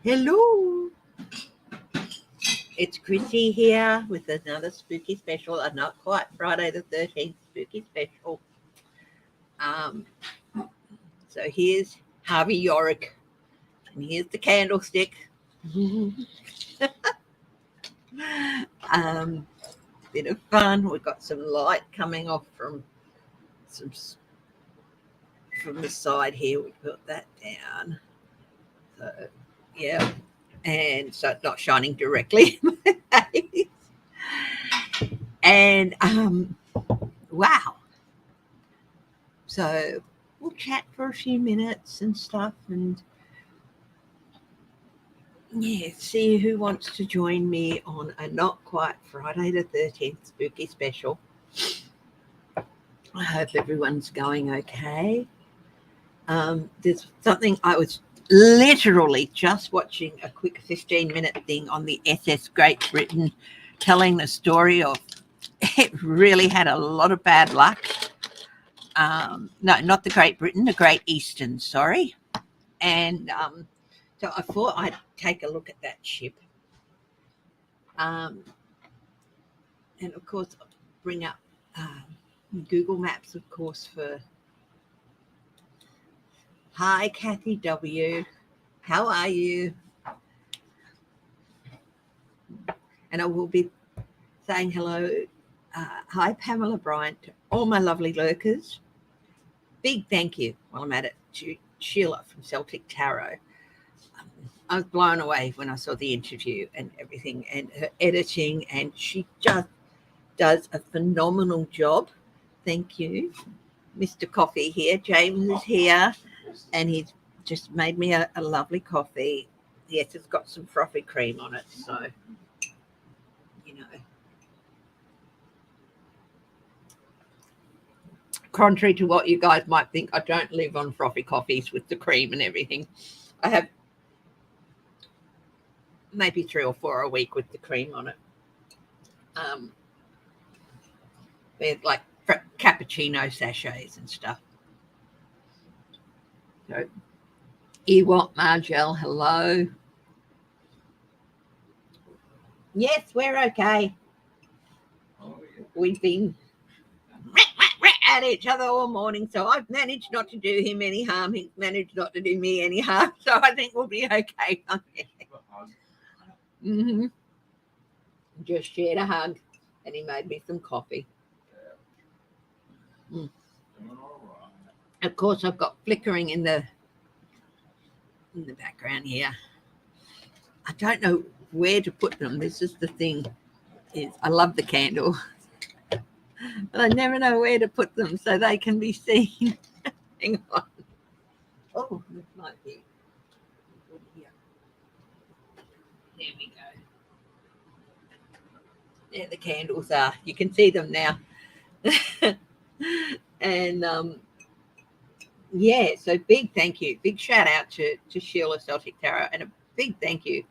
Hello, it's Chrissy here with another spooky special, a not quite Friday the 13th spooky special. Um, so here's Harvey Yorick, and here's the candlestick. um, Bit of fun. We've got some light coming off some from the side here. We put that down. So yeah, and so it's not shining directly in my face. And wow. So we'll chat for a few minutes and stuff, and yeah, see who wants to join me on a not quite Friday the 13th spooky special. I hope everyone's going okay. There's something I was literally just watching a quick 15-minute thing on the SS Great Britain telling the story of it really had a lot of bad luck. No, not the Great Britain, the Great Eastern, sorry. And so I thought I'd take a look at that ship. And of course, I'll bring up Google Maps, of course, for... Hi, Kathy W. How are you? And I will be saying hello. Hi, Pamela Bryant, to all my lovely lurkers. Big thank you, while I'm at it, to Sheila from Celtic Tarot. I was blown away when I saw the interview and everything, and her editing, and she just does a phenomenal job. Thank you. Mr. Coffee here. James is here, and he's just made me a lovely coffee. Yes, it's got some frothy cream on it, so, you know. Contrary to what you guys might think, I don't live on frothy coffees with the cream and everything. I have maybe 3 or 4 a week with the cream on it. They're like cappuccino sachets and stuff. So, Ewok Margel, hello. Yes, we're okay. We've been at each other all morning, so I've managed not to do him any harm. He's managed not to do me any harm, so I think we'll be okay. Mm-hmm. Just shared a hug, and he made me some coffee. Mm. Of course, I've got flickering in the background here. I don't know where to put them. This is the thing. Is I love the candle, but I never know where to put them so they can be seen. Hang on. Oh, this might be here. There we go. There the candles are. You can see them now. And yeah, so big thank you. Big shout out to Sheila Celtic Tarot, and a big thank you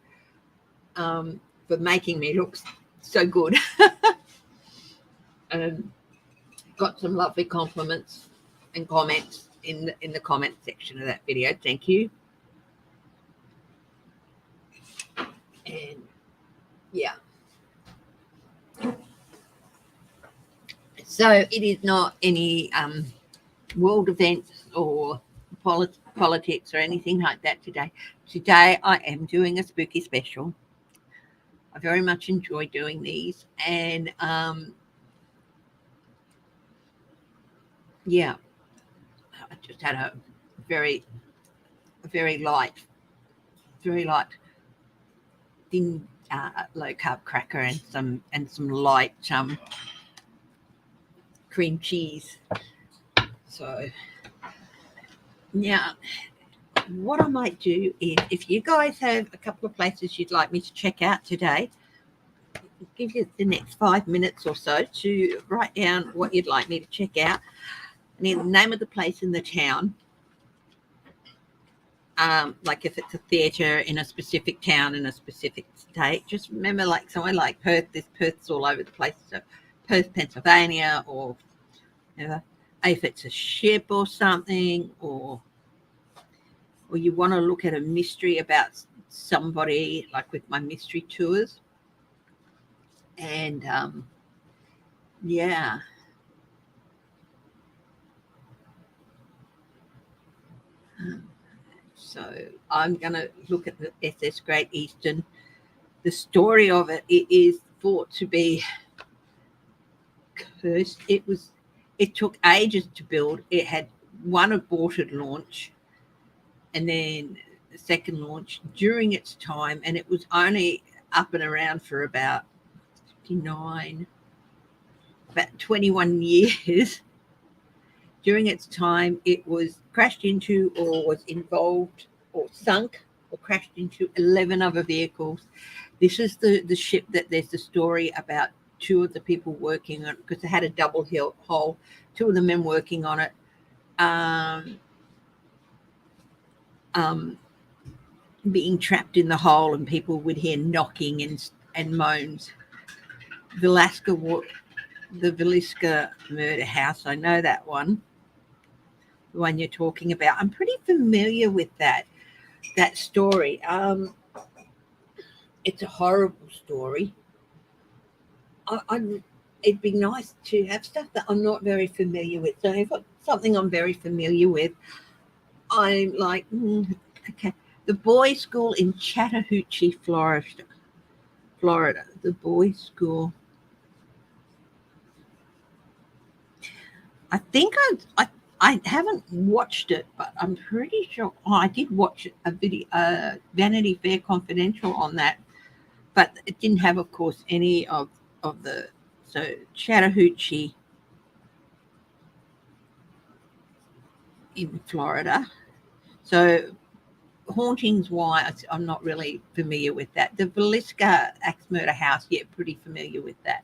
for making me look so good. And got some lovely compliments and comments in the comment section of that video. Thank you. And yeah. So it is not any world events or politics or anything like that today. Today I am doing a spooky special. I very much enjoy doing these, and yeah, I just had a very light thin low carb cracker and some light cream cheese. So now what I might do is, if you guys have a couple of places you'd like me to check out today, I'll give you the next 5 minutes or so to write down what you'd like me to check out, and the name of the place in the town. Like if it's a theatre in a specific town in a specific state, just remember, like somewhere like Perth, there's Perths all over the place. So Perth, Pennsylvania, or if it's a ship or something, or you want to look at a mystery about somebody, like with my mystery tours. And yeah. So I'm going to look at the SS Great Eastern. The story of it is thought to be cursed. It took ages to build. It had one aborted launch and then the second launch during its time, and it was only up and around for about 59, about 21 years. During its time, it was crashed into or was involved or sunk or crashed into 11 other vehicles. This is the ship that there's the story about two of the people working on it, because it had a double hull, two of the men working on it. Being trapped in the hole, and people would hear knocking and moans. The Villisca murder house, I know that one, the one you're talking about. I'm pretty familiar with that story. It's a horrible story. It'd be nice to have stuff that I'm not very familiar with. So if it's something I'm very familiar with, I'm like, okay. The boys' school in Chattahoochee, Florida. The boys' school. I think I haven't watched it, but I'm pretty sure I did watch a video, Vanity Fair Confidential on that, but it didn't have, of course, any of the. So Chattahoochee in Florida. So hauntings wise, I'm not really familiar with that. The Villisca Axe Murder House, yeah, pretty familiar with that.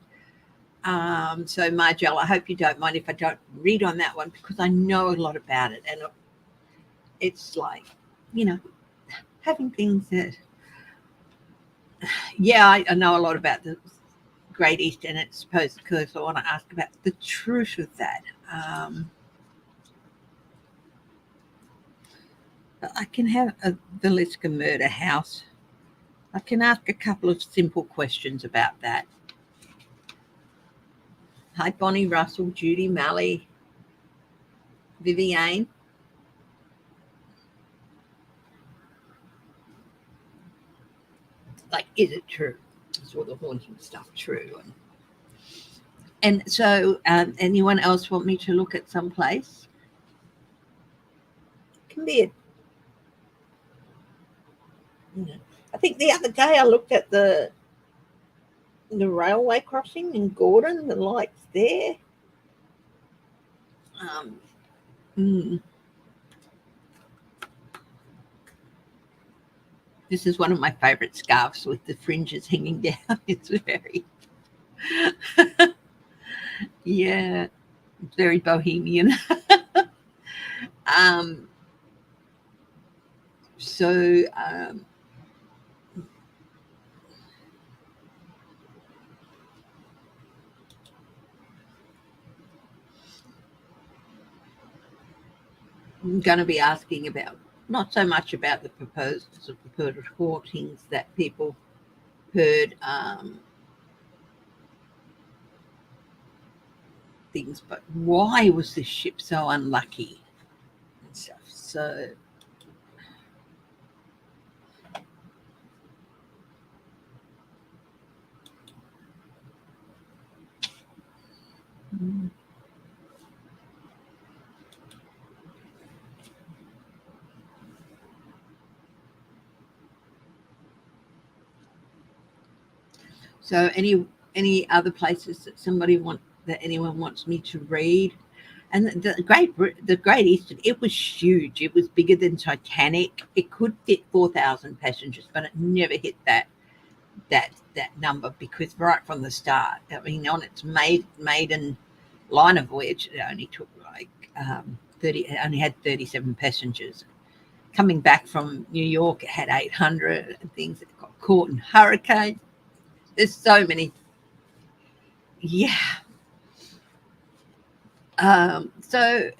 So Margelle, I hope you don't mind if I don't read on that one, because I know a lot about it, and it's like, having things that, yeah, I know a lot about the Great East, and it's supposed to, because I want to ask about the truth of that. But I can have a Villisca murder house. I can ask a couple of simple questions about that. Hi, Bonnie Russell, Judy Malley, Viviane. Like, is it true? Is all the haunting stuff true? And so, anyone else want me to look at some place? Can be I think the other day I looked at the railway crossing in Gordon, the lights there. This is one of my favourite scarves with the fringes hanging down. It's very, yeah, very bohemian. So I'm going to be asking about, not so much about the proposed purported hauntings that people heard, things, but why was this ship so unlucky and stuff? So so any other places that anyone wants me to read? And the Great Eastern, it was huge. It was bigger than Titanic. It could fit 4,000 passengers, but it never hit that number, because right from the start, I mean, on its maiden liner voyage, it only took like 30. It only had 37 passengers. Coming back from New York, it had 800 and things. It got caught in hurricane. There's so many. Yeah. So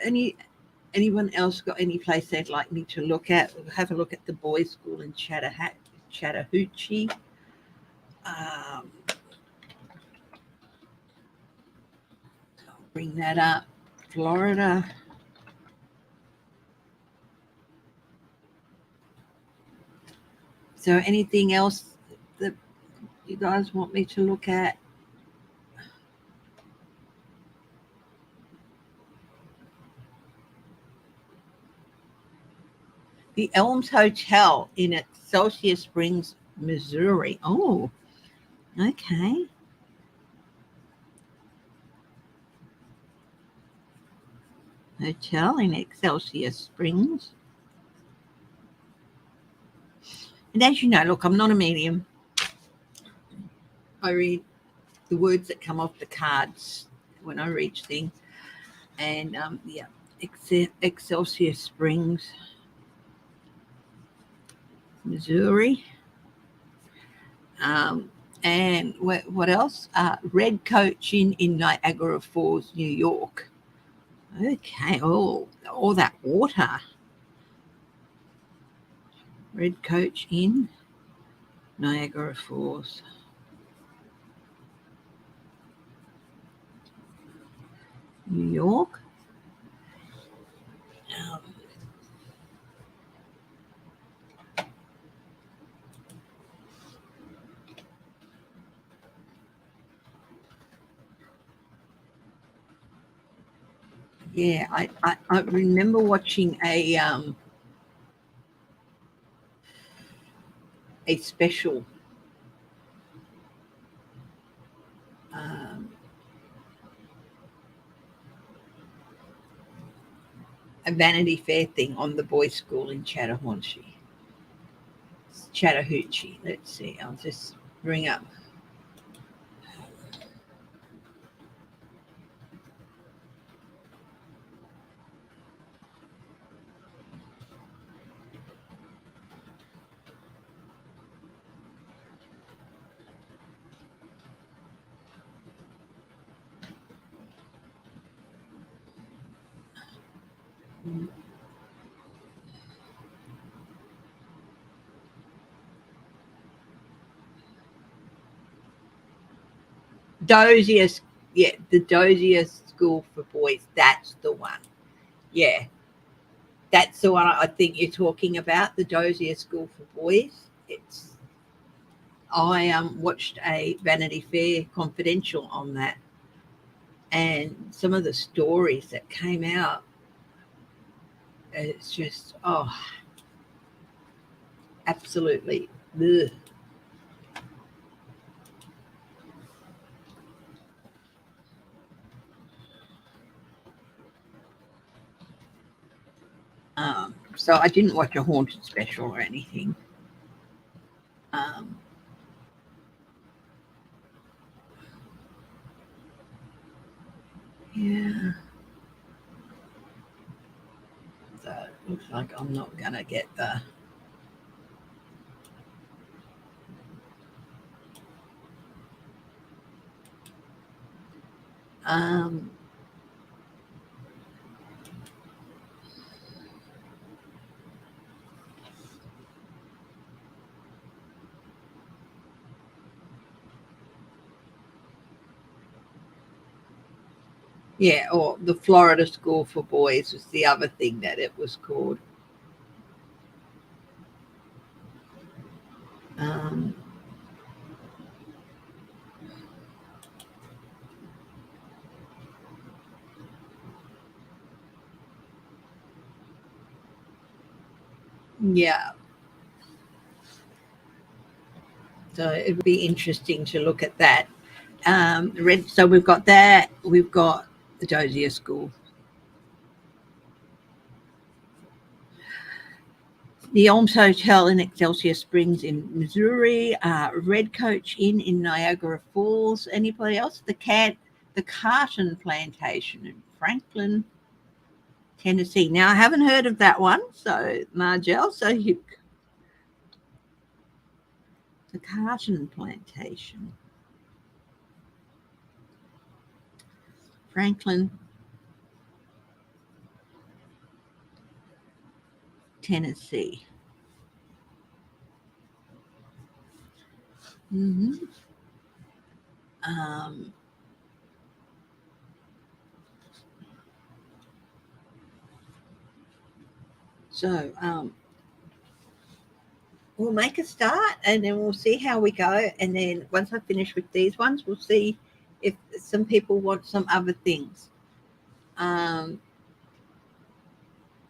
anyone else got any place they'd like me to look at? We'll have a look at the boys' school in Chattahoochee. I'll bring that up. Florida. So anything else that you guys want me to look at? The Elms Hotel in Excelsior Springs, Missouri. Oh, okay. Hotel in Excelsior Springs. And as you know, look, I'm not a medium. I read the words that come off the cards when I read things. And yeah, Excelsior Springs, Missouri. And what else? Red Coach Inn in Niagara Falls, New York. Okay. Oh, all that water. Red Coach Inn, Niagara Falls. New York. Yeah, I remember watching a special a Vanity Fair thing on the boys' school in Chattahoochee. Let's see. I'll just bring up. Dozier, yeah, the Dozier School for Boys. That's the one. Yeah, that's the one I think you're talking about. The Dozier School for Boys. It's. I watched a Vanity Fair confidential on that, and some of the stories that came out. It's just absolutely. Ugh. So I didn't watch a haunted special or anything. Um, yeah. So it looks like I'm not gonna get the. Um, yeah, or the Florida School for Boys was the other thing that it was called. Um, yeah, so it would be interesting to look at that. So we've got that. We've got the Dozier School. The Elms Hotel in Excelsior Springs in Missouri, Red Coach Inn in Niagara Falls. Anybody else? The Carton Plantation in Franklin, Tennessee. Now I haven't heard of that one, so Margelle, the Carton Plantation, Franklin, Tennessee. Mm-hmm. Um, so we'll make a start and then we'll see how we go. And then once I finish with these ones, we'll see if some people want some other things. Um,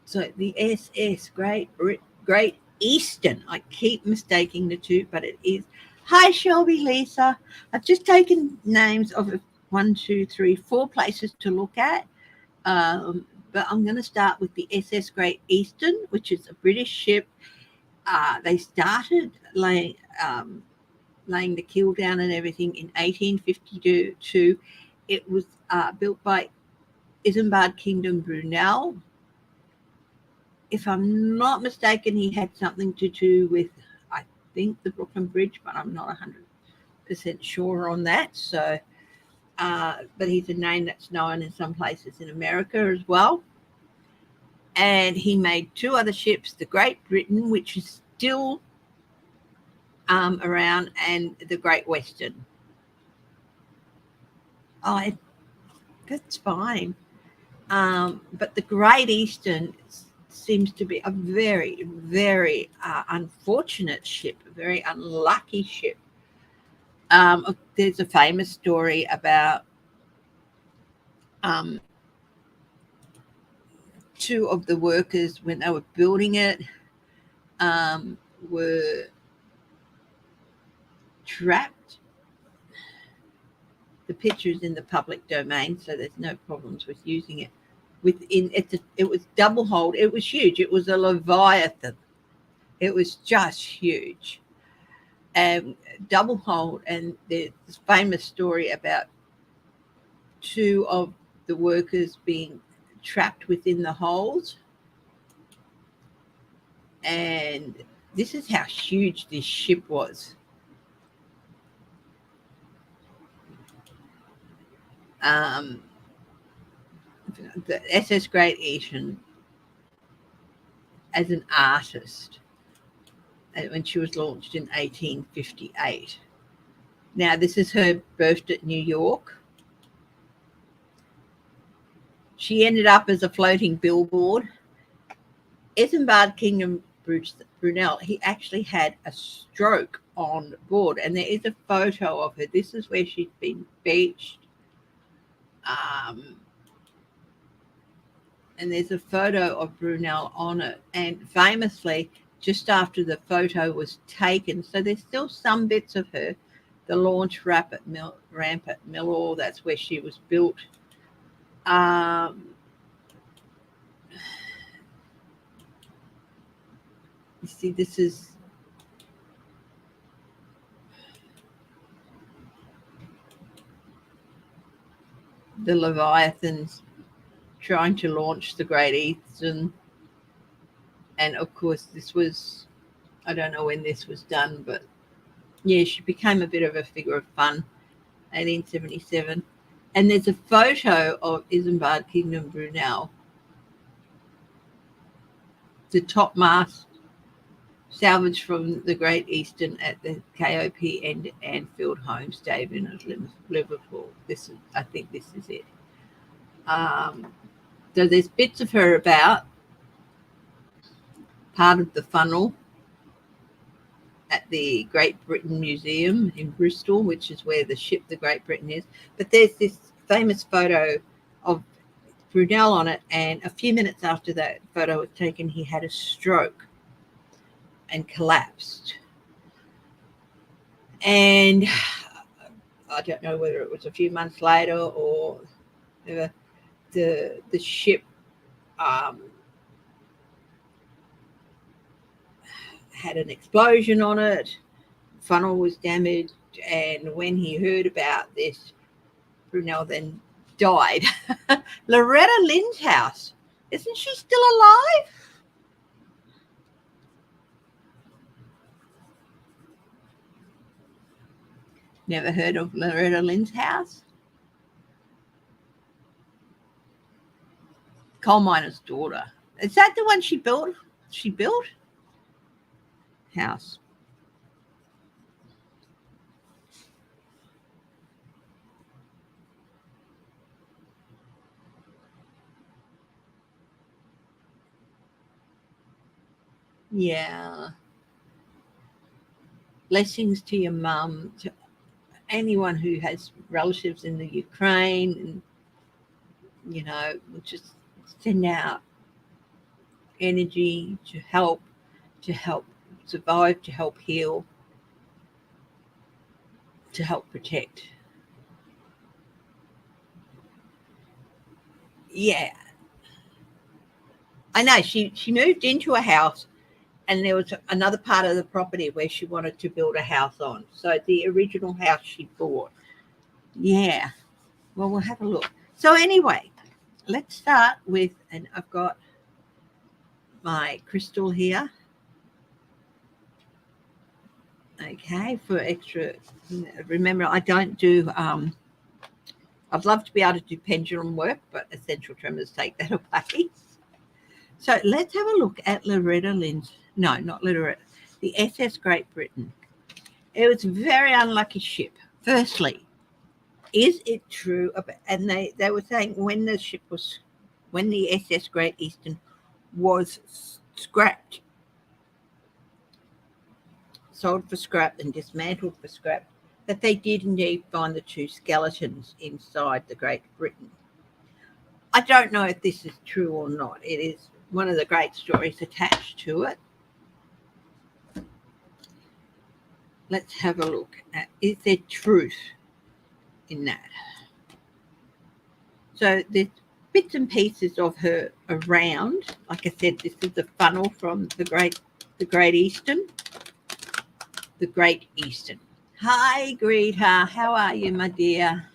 so the SS, Great Eastern. I keep mistaking the two, but it is. Hi, Shelby, Lisa. I've just taken names of 4 places to look at. But I'm going to start with the SS Great Eastern, which is a British ship. They started laying the keel down and everything in 1852. It was built by Isambard Kingdom Brunel. If I'm not mistaken, he had something to do with, I think, the Brooklyn Bridge, but I'm not 100% sure on that. So, but he's a name that's known in some places in America as well. And he made 2 other ships, the Great Britain, which is still around, and the Great Western. Oh, that's fine. But the Great Eastern seems to be a very, very unfortunate ship, a very unlucky ship. There's a famous story about um, 2 of the workers when they were building it were trapped. The picture is in the public domain, so there's no problems with using it. It was double hulled. It was huge. It was a Leviathan. It was just huge. And double hulled, and there's this famous story about 2 of the workers being trapped within the holes. And this is how huge this ship was. The SS Great Eastern, as an artist, when she was launched in 1858. Now, this is her birth at New York. She ended up as a floating billboard. Isambard Kingdom Brunel, he actually had a stroke on board, and there is a photo of her. This is where she'd been beached. And there's a photo of Brunel on it. And famously, just after the photo was taken, so there's still some bits of her. The launch ramp at Millor, that's where she was built. You see, this is the Leviathans trying to launch the Great Eastern. And of course, this was, I don't know when this was done, but yeah, she became a bit of a figure of fun, 1877. And there's a photo of Isambard Kingdom Brunel, the topmast salvaged from the Great Eastern at the KOP and Anfield Home Stadium in Liverpool. I think this is it. So there's bits of her about, part of the funnel at the Great Britain Museum in Bristol, which is where the ship, the Great Britain, is. But there's this famous photo of Brunel on it, and a few minutes after that photo was taken, he had a stroke and collapsed. And I don't know whether it was a few months later or the ship had an explosion on it, funnel was damaged, and when he heard about this, Brunel then died. Loretta Lynn's house. Isn't she still alive? Never heard of Loretta Lynn's house? Coal miner's daughter. Is that the one she built? House. Yeah. Blessings to your mum, to anyone who has relatives in the Ukraine, and we'll just send out energy to help survive, to help heal, to help protect. Yeah, I know. She moved into a house, and there was another part of the property where she wanted to build a house on. So the original house she bought. Yeah. Well, we'll have a look. So anyway, let's start with, and I've got my crystal here. Okay, for extra. Remember, I don't do. I'd love to be able to do pendulum work, but essential tremors take that away. So let's have a look at Loretta Lynn's. No, not Loretta. The SS Great Britain. It was a very unlucky ship. Firstly, is it true? And they were saying when the SS Great Eastern was scrapped, sold for scrap and dismantled for scrap, that they did indeed find the two skeletons inside the Great Britain. I don't know if this is true or not. It is one of the great stories attached to it. Let's have a look at, is there truth in that? So there's bits and pieces of her around. Like I said, this is the funnel from the Great Eastern. The Great Eastern. Hi, Greta. How are you, my dear?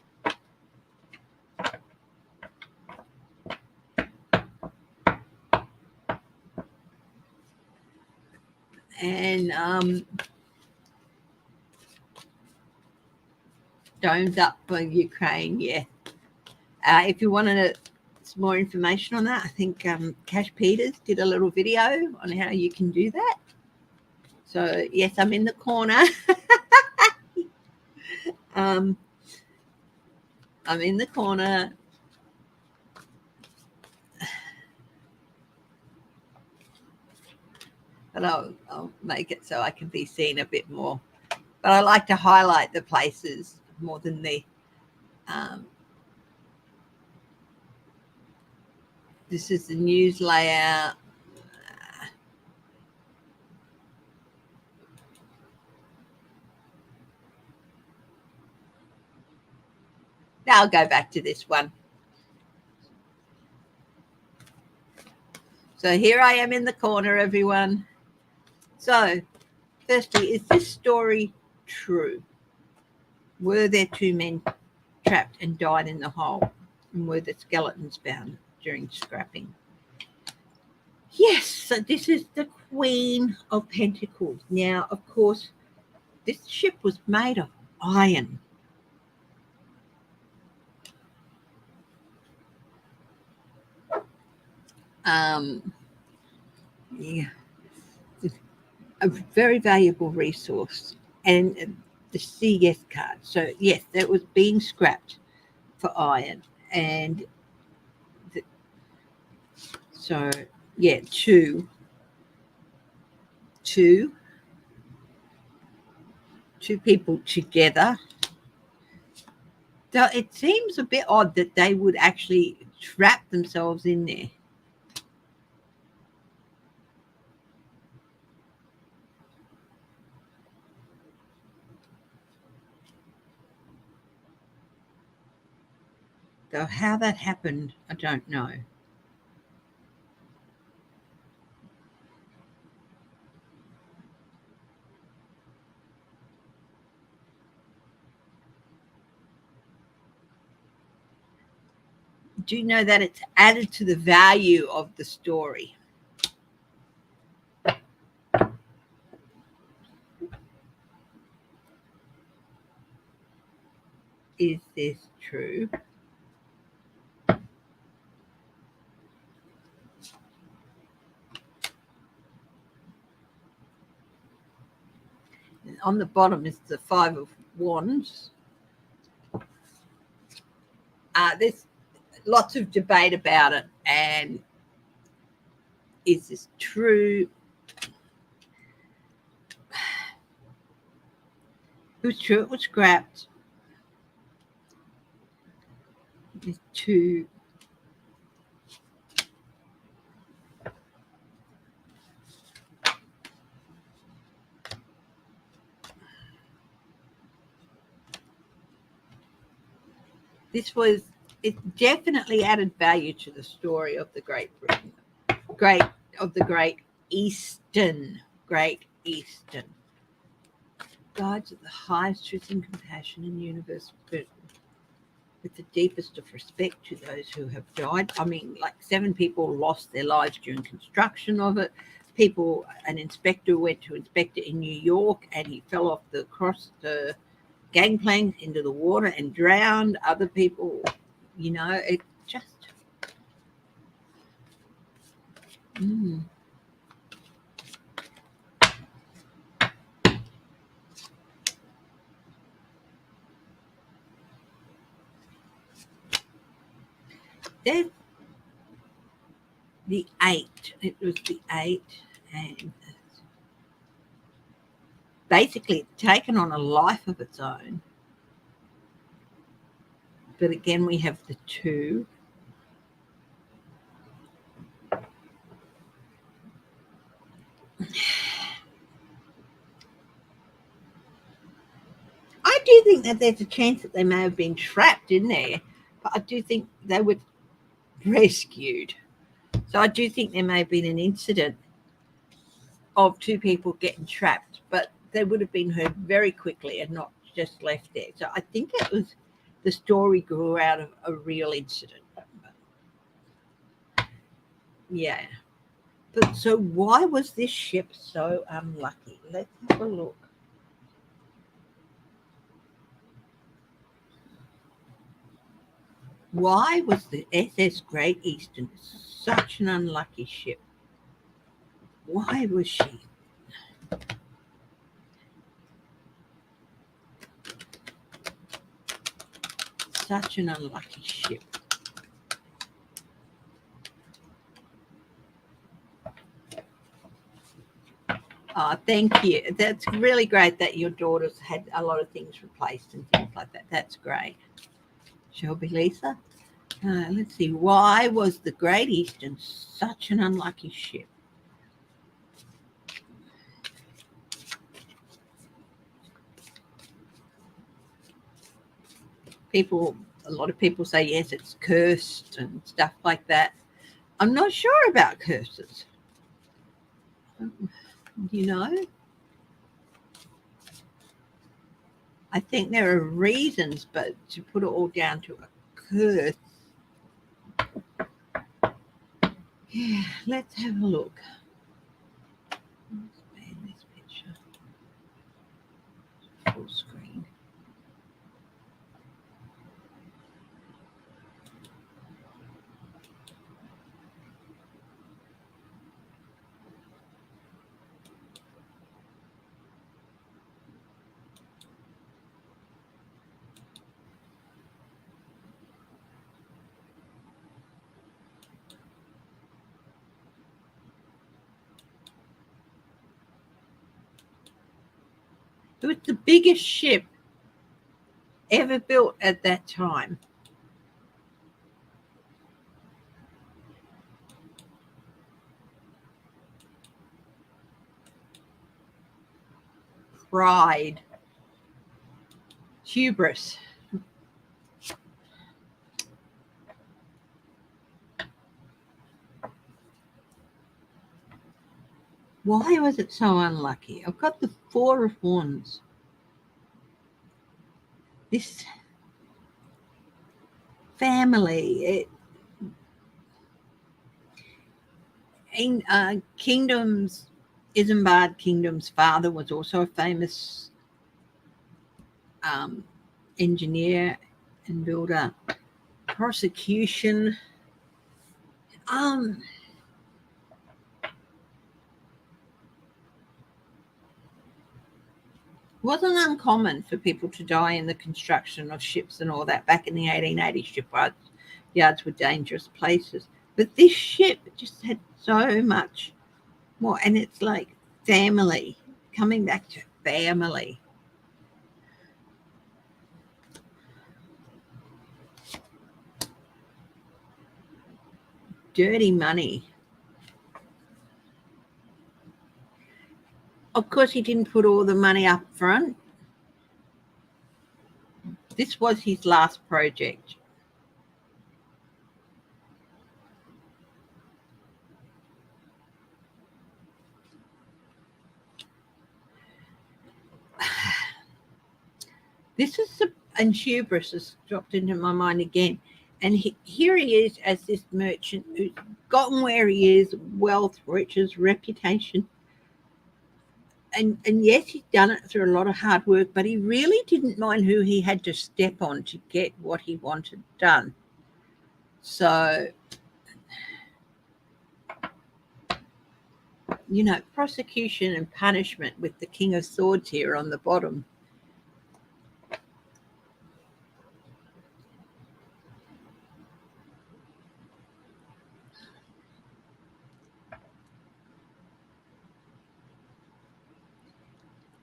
And domes up for Ukraine, yeah. If you wanted some more information on that, I think Cash Peters did a little video on how you can do that. So, yes, I'm in the corner. I'm in the corner. But I'll make it so I can be seen a bit more. But I like to highlight the places more than the this is the news layout. Now I'll go back to this one. So here I am in the corner, everyone. So, firstly, is this story true? Were there two men trapped and died in the hole? And were the skeletons found during scrapping? Yes, so this is the Queen of Pentacles. Now, of course, this ship was made of iron. Yeah, a very valuable resource. And the CS card. So, yes, that was being scrapped for iron. And so, yeah, two people together. So it seems a bit odd that they would actually trap themselves in there. So how that happened, I don't know. Do you know that it's added to the value of the story? Is this true? And on the bottom is the Five of Wands. There's lots of debate about it, and is this true? It was true. It was scrapped. With two. It definitely added value to the story of the Great Britain, Great Eastern. Guides of the highest truth and compassion and universal good, with the deepest of respect to those who have died. I mean, like 7 people lost their lives during construction of it. An inspector went to inspect it in New York and he fell off across the gangplank into the water and drowned. Other people, it just. There's the 8. It was the 8, and basically it's taken on a life of its own. But again, we have the 2. I do think that there's a chance that they may have been trapped in there, but I do think they were rescued. So I do think there may have been an incident of 2 people getting trapped, but they would have been heard very quickly and not just left there. So I think the story grew out of a real incident. Yeah. But so why was this ship so unlucky? Let's have a look. Why was the SS Great Eastern such an unlucky ship? Why was she? Such an unlucky ship. Oh, thank you. That's really great that your daughters had a lot of things replaced and things like that. That's great. Shelby Lisa. Let's see. Why was the Great Eastern such an unlucky ship? A lot of people say, yes, it's cursed and stuff like that. I'm not sure about curses. I think there are reasons, but to put it all down to a curse. Yeah, let's have a look. Let's ban this picture. Full screen. It was the biggest ship ever built at that time. Pride. Hubris. Why was it so unlucky? I've got the 4 of Wands. This family, Isambard Kingdom's father was also a famous engineer and builder. Prosecution. Wasn't uncommon for people to die in the construction of ships and all that back in the 1880s. Shipyards were dangerous places. But this ship just had so much more. And it's like family, coming back to family. dirty money. Of course, he didn't put all the money up front. This was his last project. This is and hubris has dropped into my mind again. And here he is as this merchant who's gotten where he is, wealth, riches, reputation. And yes, he's done it through a lot of hard work, but he really didn't mind who he had to step on to get what he wanted done. So, prosecution and punishment with the King of Swords here on the bottom.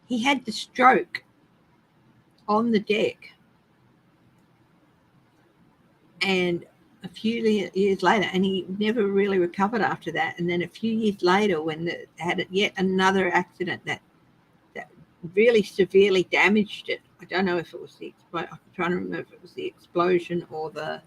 He had the stroke on the deck, and a few years later, and he never really recovered after that. And then a few years later, when they had yet another accident that really severely damaged it. I don't know if it was the explosion. I'm trying to remember if it was the explosion or the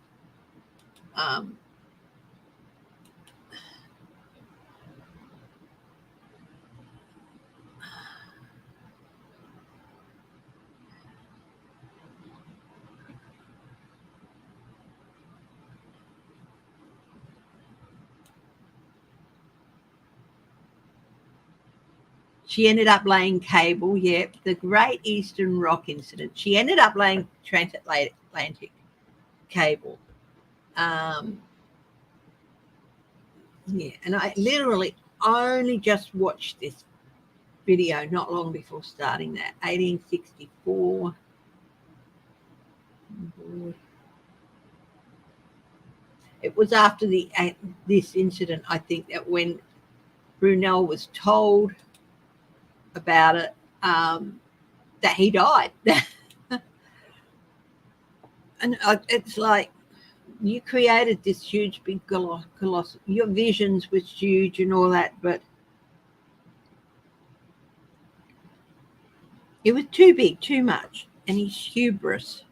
she ended up laying cable. Yep, the Great Eastern Rock Incident. She ended up laying transatlantic cable. Yeah, and I literally only just watched this video not long before starting that. 1864. It was after this incident, I think, that when Brunel was told about it, that he died. And it's like, you created this huge, big colossal. Your visions was huge and all that, but it was too big, too much, and his hubris.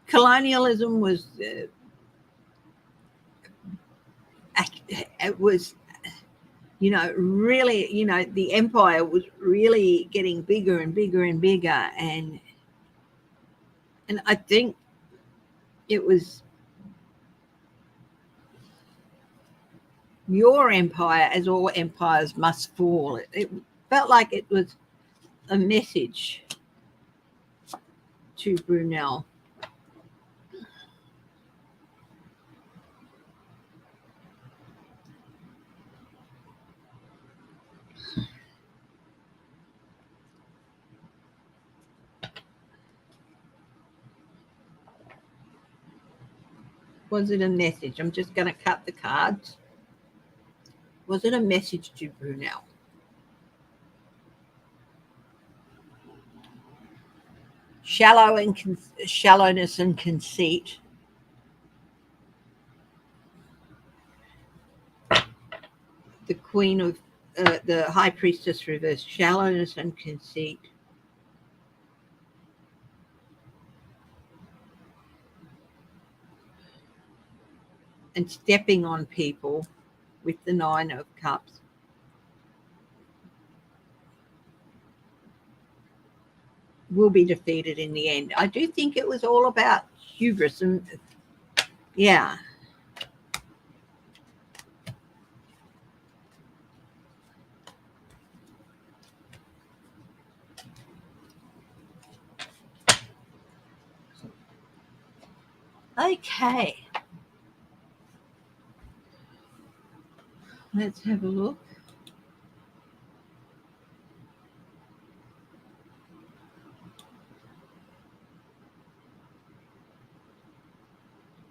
Colonialism was, it was, really, the empire was really getting bigger and bigger and bigger, and I think it was your empire, as all empires must fall. It felt like it was a message to Brunel. Was it a message? I'm just going to cut the cards. Was it a message to Brunel? Shallowness and conceit. The Queen of the High Priestess reverse. Shallowness and conceit. And stepping on people with the Nine of Cups. Will be defeated in the end. I do think it was all about hubris and yeah. Okay. Let's have a look.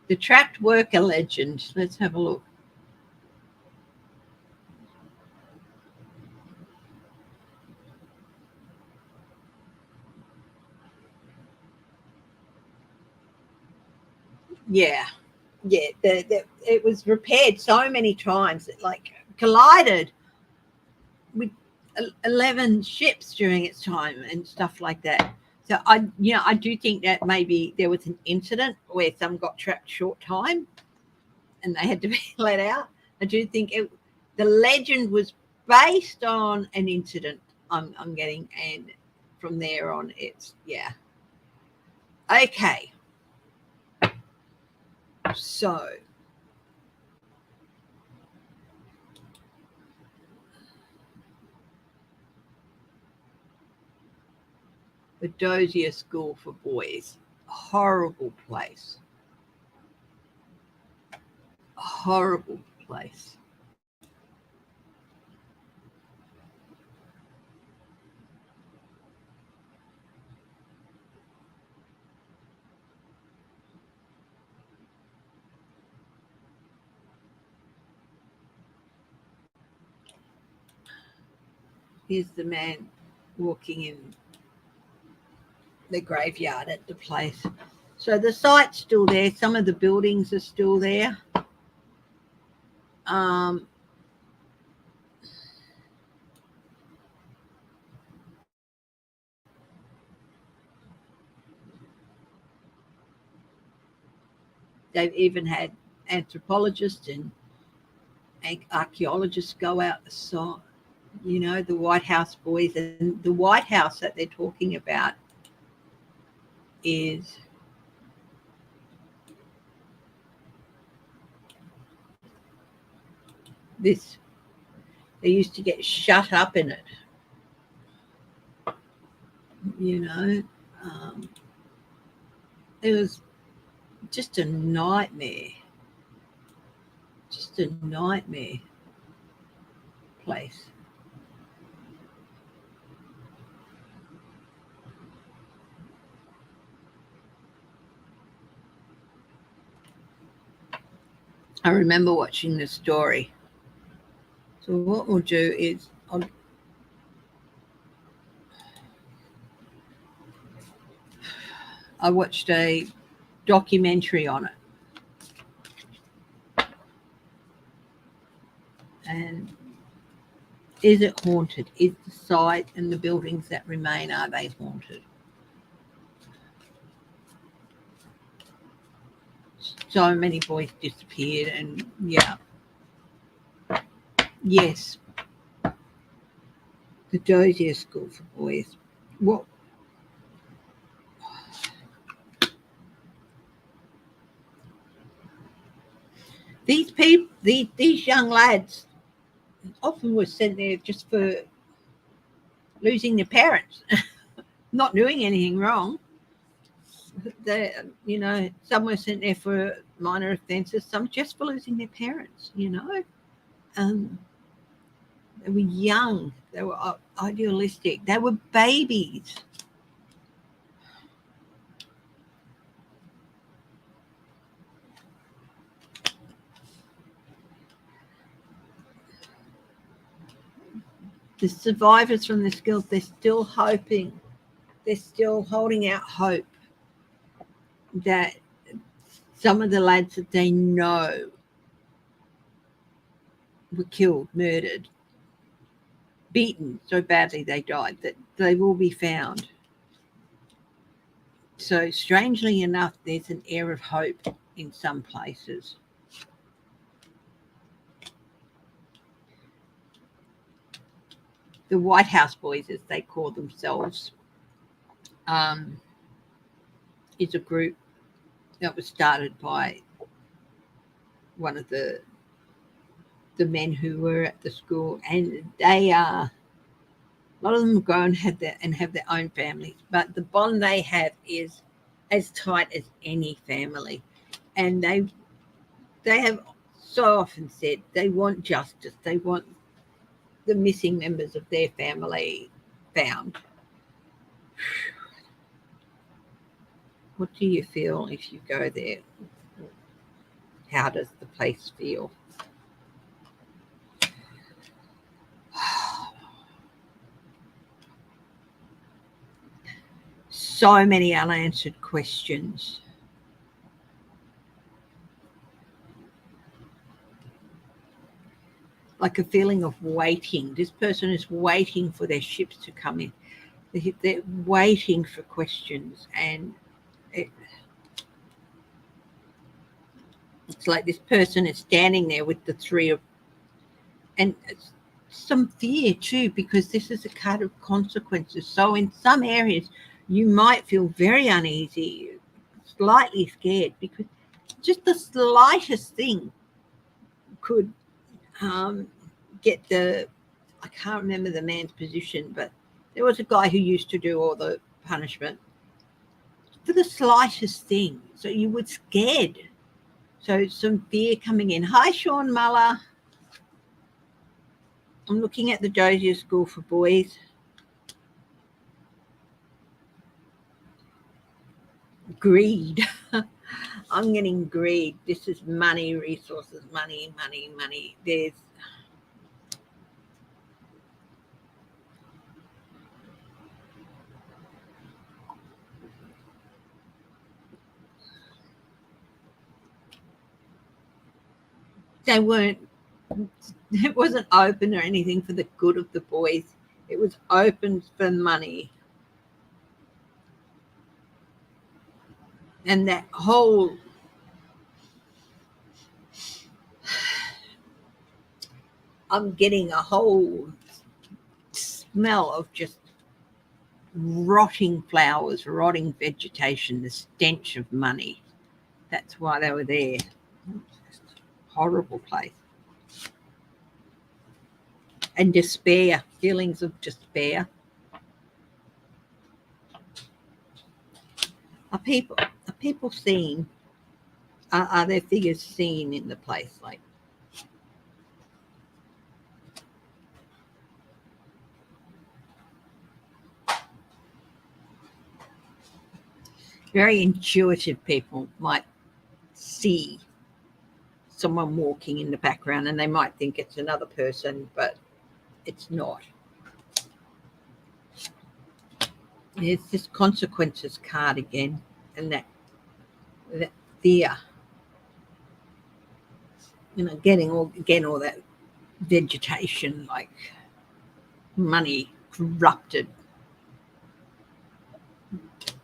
The trapped worker legend. Let's have a look. Yeah. It was repaired so many times. It like collided with 11 ships during its time and stuff like that. So I do think that maybe there was an incident where some got trapped short time and they had to be let out. I do think the legend was based on an incident. I'm getting, and from there on, it's okay. So the Dozier School for Boys, horrible place, horrible place. Here's the man walking in the graveyard at the place. So the site's still there. Some of the buildings are still there. They've even had anthropologists and archaeologists go out the site. The White House boys, and the White House that they're talking about is this. They used to get shut up in it. It was just a nightmare. Just a nightmare place. I remember watching the story. So what we'll do is I watched a documentary on it. And is it haunted? Is the site and the buildings that remain, are they haunted? So many boys disappeared, and yes, the Dozier School for Boys. What? These people, these young lads, often were sent there just for losing their parents, not doing anything wrong. Some were sent there for minor offences, some just for losing their parents. They were young, they were idealistic, they were babies. The survivors from the skills, they're still hoping, they're still holding out hope that some of the lads that they know were killed, murdered, beaten so badly they died, that they will be found. So strangely enough, there's an air of hope in some places. The White House boys, as they call themselves, is a group that was started by one of the men who were at the school, and they are, a lot of them go and have their own families, but the bond they have is as tight as any family, and they have so often said they want justice, they want the missing members of their family found. What do you feel if you go there? How does the place feel? So many unanswered questions. like a feeling of waiting. This person is waiting for their ships to come in. They're waiting for questions, and it's like this person is standing there with the three of, and it's some fear too, because this is a card of consequences. So in some areas, you might feel very uneasy, slightly scared, because just the slightest thing could get the, I can't remember the man's position, but there was a guy who used to do all the punishment for the slightest thing. So you were scared. So some fear coming in. Hi, Sean Muller. I'm looking at the Dozier School for Boys. Greed. I'm getting greed. This is money, resources, money. There's it wasn't open or anything for the good of the boys. It was open for money. And that whole I'm getting a whole smell of just rotting flowers, rotting vegetation, the stench of money. That's why they were there. Horrible place. And despair, feelings of despair. Are people seen? Are their figures seen in the place? Like, very intuitive people might see someone walking in the background and they might think it's another person, but it's not. There's this consequences card again, and that fear. Getting all that vegetation, like money corrupted.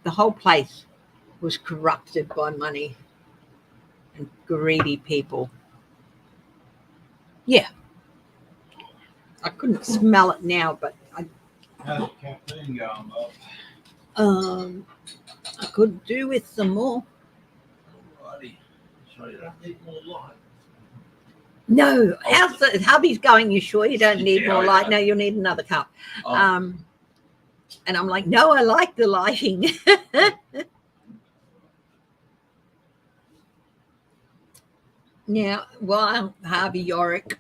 The whole place was corrupted by money and greedy people. Yeah. I couldn't smell it now, but how's the caffeine going, Bob? I could do with some more. Alrighty. So you don't need more light. No, hubby's going, you sure you don't need more light? No, you'll need another cup. And I'm like, no, I like the lighting. Now, while Harvey Yorick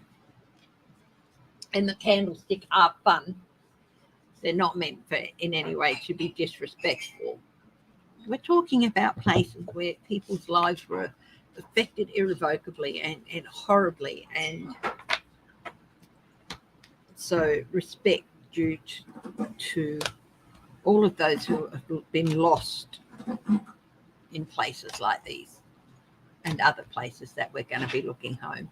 and the candlestick are fun, they're not meant for in any way to be disrespectful. We're talking about places where people's lives were affected irrevocably and horribly, and so respect due to all of those who have been lost in places like these and other places that we're going to be looking home.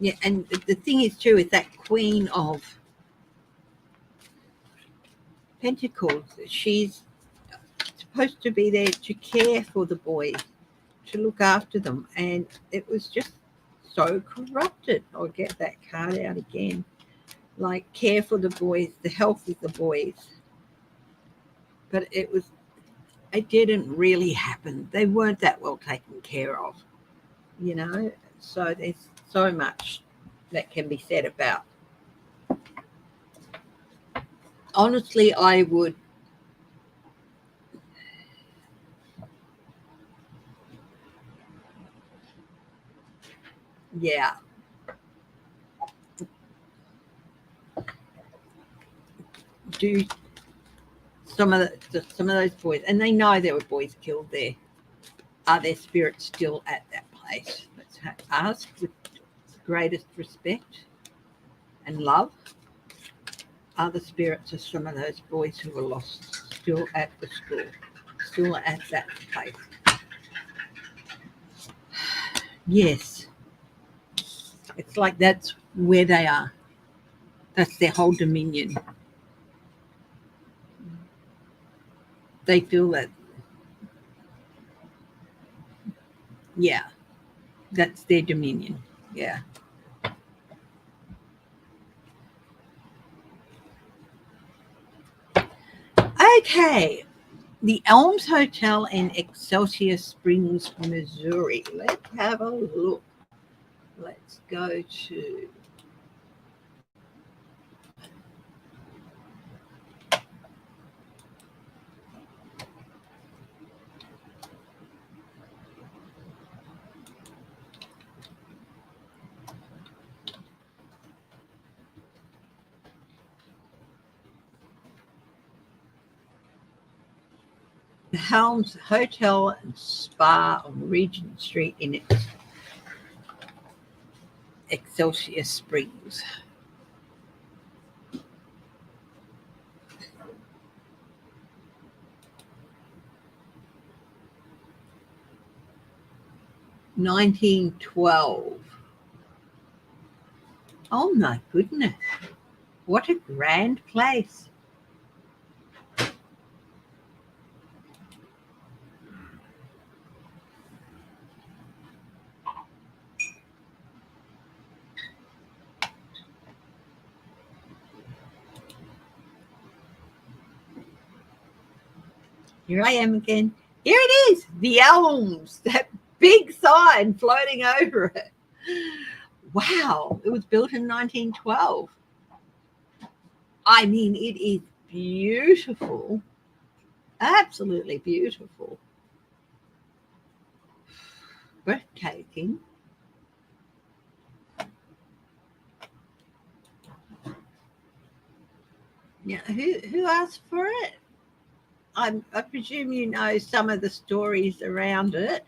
Yeah, and the thing is too, is that Queen of Pentacles, she's supposed to be there to care for the boys, to look after them, and it was just so corrupted. I'll get that card out again. Like, care for the boys, the health of the boys. But it didn't really happen. They weren't that well taken care of, so there's so much that can be said about. Honestly, I would do some of those boys, and they know there were boys killed there. Are their spirits still at that place? Let's ask greatest respect and love are the spirits of some of those boys who were lost, still at the school, still at that place. Yes, it's like that's where they are. That's their whole dominion. They feel that, yeah, that's their dominion. Yeah. Okay. The Elms Hotel in Excelsior Springs, Missouri. Let's have a look. Let's go to the Helms Hotel and Spa on Regent Street in Excelsior Springs. $1912. Oh my goodness. What a grand place. Here I am again. Here it is, the Elms, that big sign floating over it. Wow, it was built in 1912. I mean, it is beautiful, absolutely beautiful, breathtaking. Yeah, who asked for it? I presume you know some of the stories around it.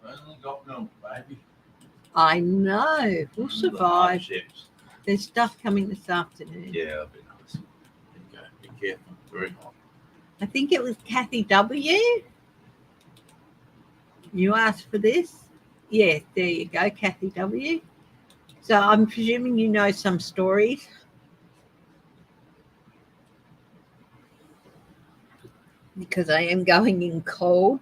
Only got milk, baby. I know. We'll survive. Chips. There's stuff coming this afternoon. Yeah, that'd be nice. Okay, be careful. Very hot. I think it was Kathy W. You asked for this? Yes, there you go, Kathy W. So I'm presuming you know some stories. Because I am going in cold.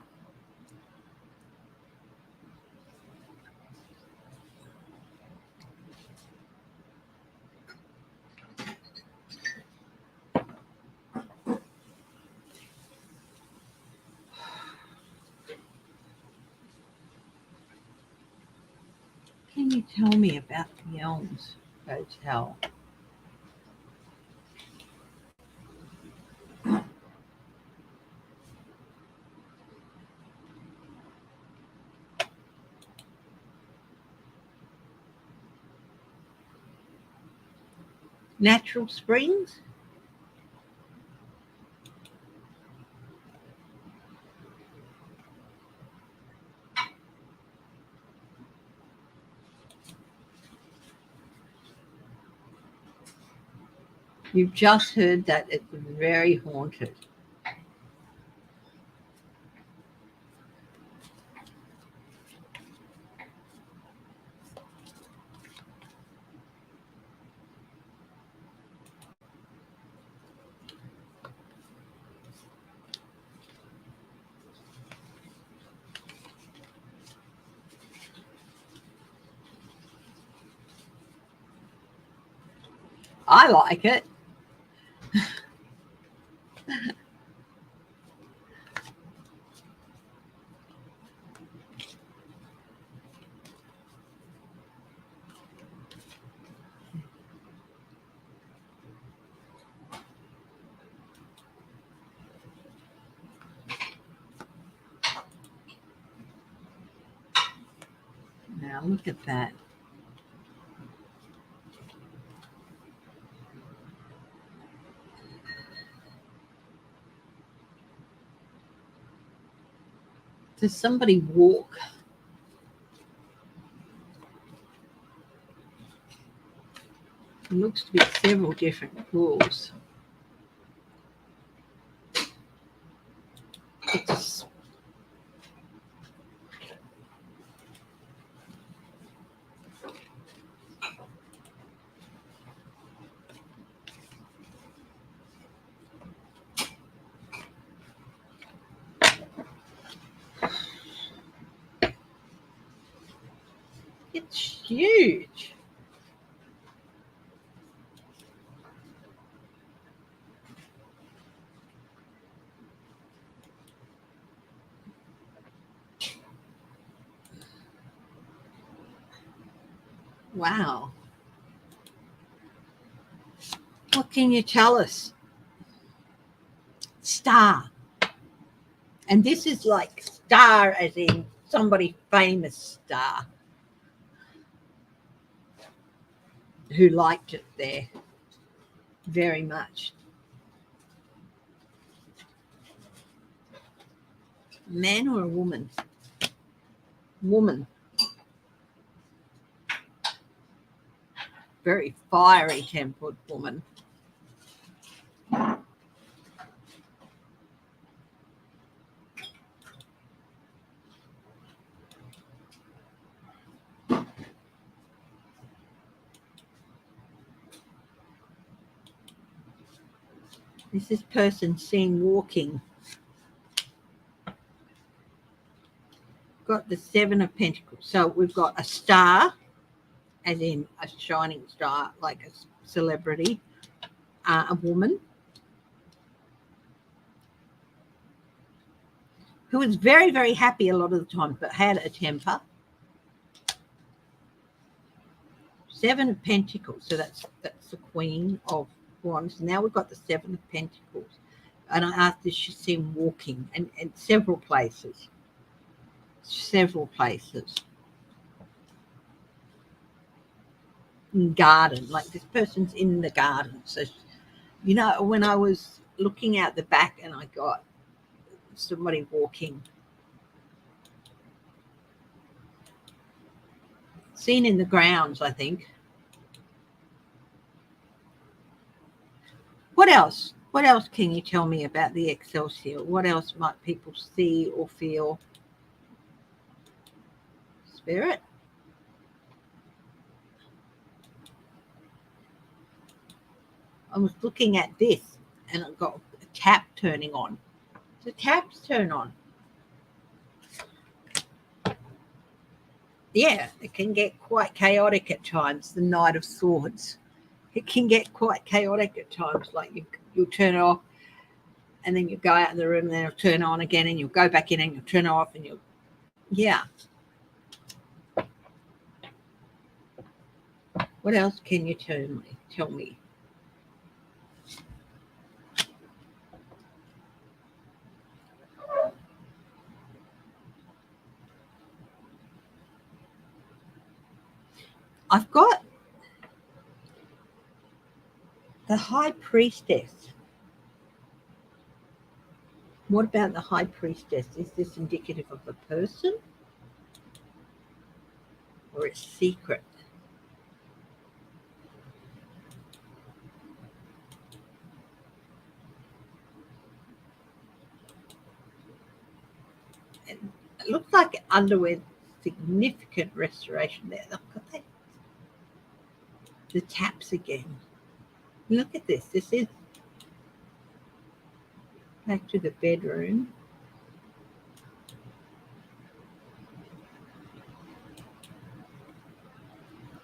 Can you tell me about the Elms Hotel? Natural springs? You've just heard that it's very haunted. I like it. Now look at that. Does somebody walk? It looks to be several different pools. It's huge. Wow. What can you tell us? Star. And this is like star as in somebody famous star who liked it there very much. Man or a woman? Woman. Very fiery tempered woman. This is person seen walking. Got the 7 of Pentacles. So we've got a star, as in a shining star, like a celebrity, a woman who was very, very happy a lot of the time, but had a temper. 7 of Pentacles. So that's the Queen of Wands. Now we've got the 7 of Pentacles. And I asked if she's seen walking and several places. Several places. Garden, like this person's in the garden. So, you know, when I was looking out the back and I got somebody walking, seen in the grounds, I think. What else? What else can you tell me about the Excelsior? What else might people see or feel? Spirit? I was looking at this and I got a tap turning on. The taps turn on. Yeah, it can get quite chaotic at times, the Knight of Swords. It can get quite chaotic at times, like you'll turn it off and then you go out in the room and then it'll turn on again and you'll go back in and you'll turn it off and you'll, yeah. What else can you tell me? I've got the High Priestess. What about the High Priestess? Is this indicative of a person or it's secret? It looks like it underwent significant restoration there. Look at that. The taps again. Look at this. This is back to the bedroom.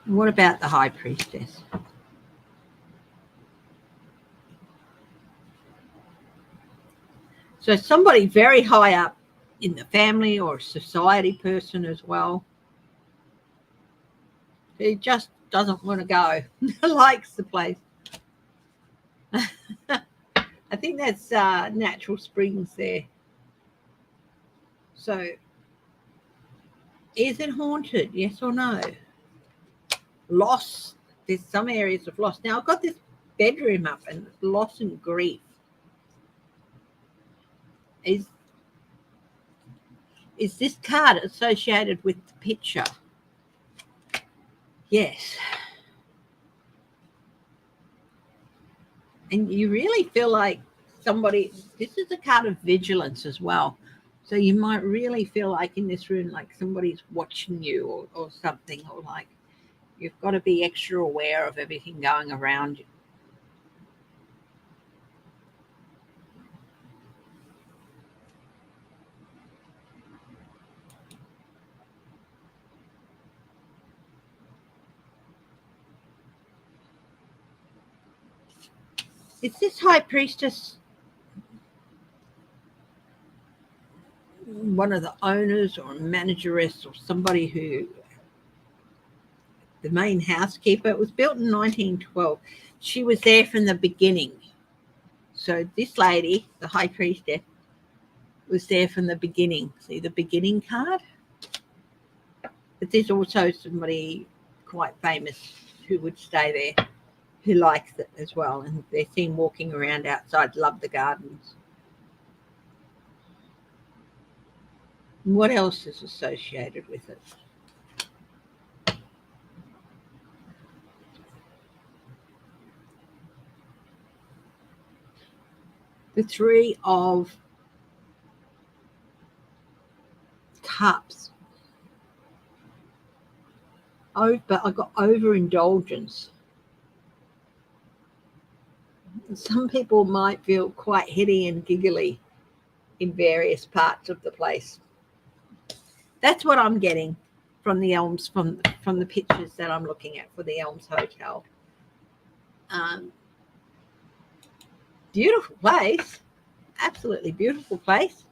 What about the High Priestess? So somebody very high up in the family or a society person as well. He just doesn't want to go. Likes the place. I think that's natural springs there. So is it haunted? Yes or no? Loss. There's some areas of loss. Now I've got this bedroom up and loss and grief. Is this card associated with the picture? Yes. And you really feel like somebody, this is a card of vigilance as well. So you might really feel like in this room, like somebody's watching you or something, or like you've got to be extra aware of everything going around you. Is this high priestess one of the owners or a manageress or somebody who, the main housekeeper? It was built in 1912. She was there from the beginning. So this lady, the high priestess, was there from the beginning. See the beginning card? But there's also somebody quite famous who would stay there, who likes it as well. And they're seen walking around outside, love the gardens. What else is associated with it? The Three of Cups. Oh, but I got overindulgence. Some people might feel quite heady and giggly in various parts of the place. That's what I'm getting from the Elms, from the pictures that I'm looking at for the Elms Hotel. Beautiful place, absolutely beautiful place.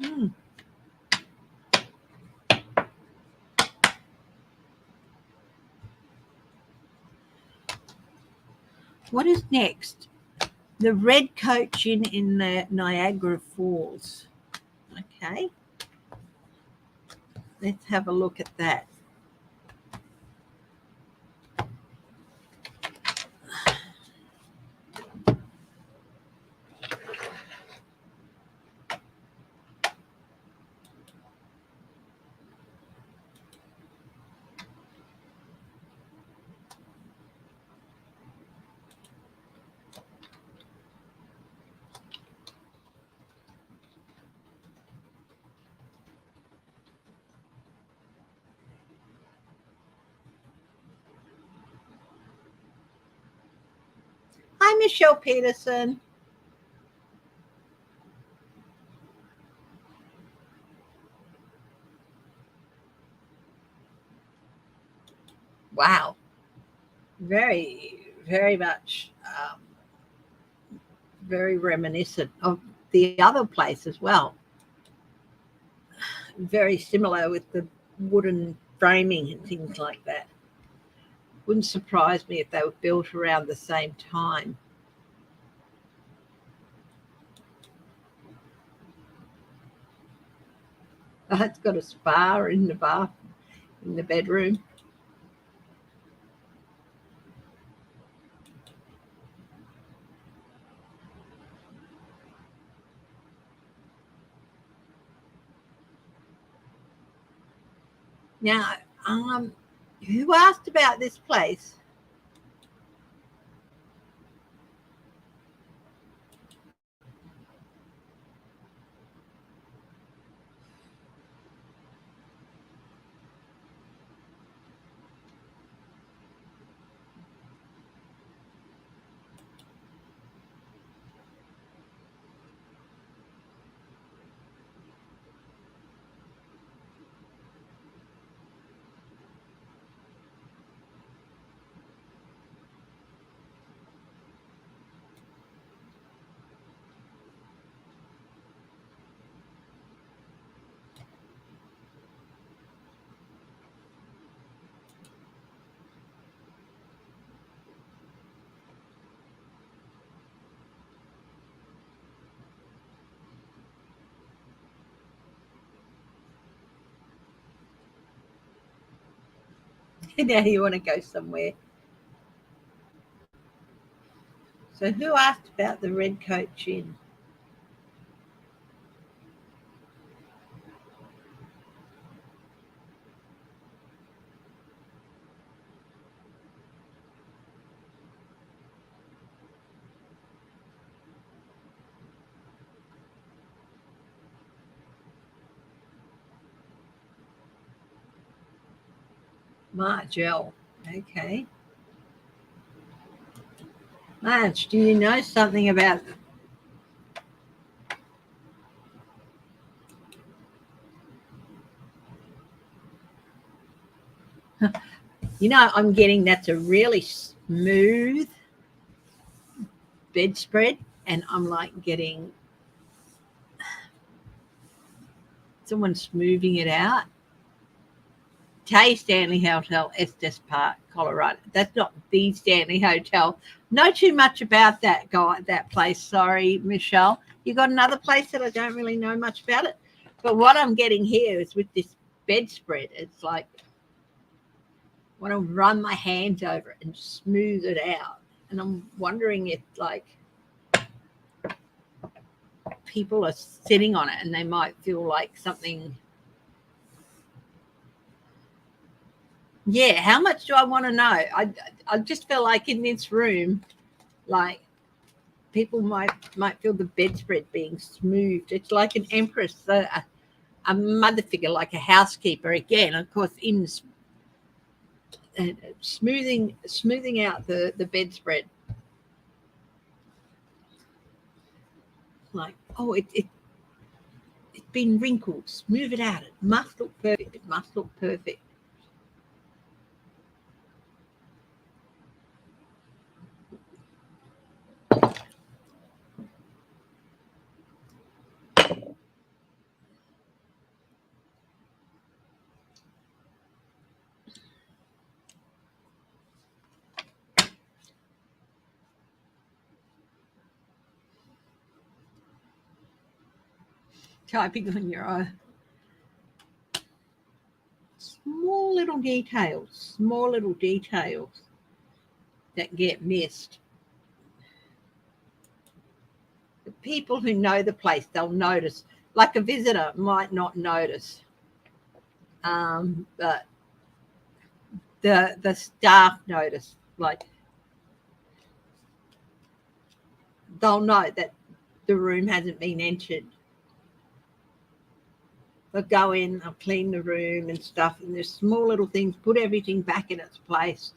Hmm. What is next? The Red Coach Inn in the Niagara Falls. Okay, let's have a look at that. Hi, Michelle Peterson. Wow, very, very much, very reminiscent of the other place as well. Very similar with the wooden framing and things like that. Wouldn't surprise me if they were built around the same time. It's got a spa in the bath, in the bedroom. Now, who asked about this place? Now you want to go somewhere. So who asked about the red coat chin? Marge L. Okay. Marge, do you know something about I'm getting that's a really smooth bedspread, and I'm like getting someone smoothing it out. Tay Stanley Hotel, Estes Park, Colorado. That's not the Stanley Hotel. Know too much about that guy, that place. Sorry, Michelle. You got another place that I don't really know much about it. But what I'm getting here is with this bedspread, it's like I want to run my hands over it and smooth it out. And I'm wondering if like people are sitting on it and they might feel like something. Yeah, how much do I want to know? I just feel like in this room, like people might feel the bedspread being smoothed. It's like an empress, a mother figure, like a housekeeper. Again, of course, in smoothing out the bedspread. Like, oh, it's been wrinkled. Smooth it out. It must look perfect. It must look perfect. Typing on your own. Small little details that get missed. The people who know the place, they'll notice. Like a visitor might not notice, but the staff notice. Like they'll know that the room hasn't been entered. They'll go in, they'll clean the room and stuff, and there's small little things, put everything back in its place.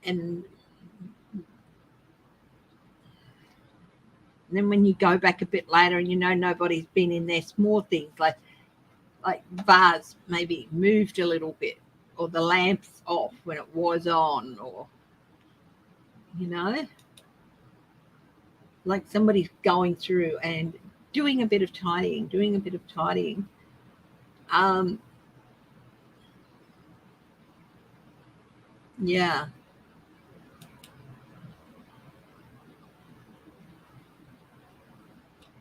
And then when you go back a bit later and nobody's been in there, small things like vase maybe moved a little bit, or the lamp's off when it was on, or like somebody's going through and doing a bit of tidying. Yeah.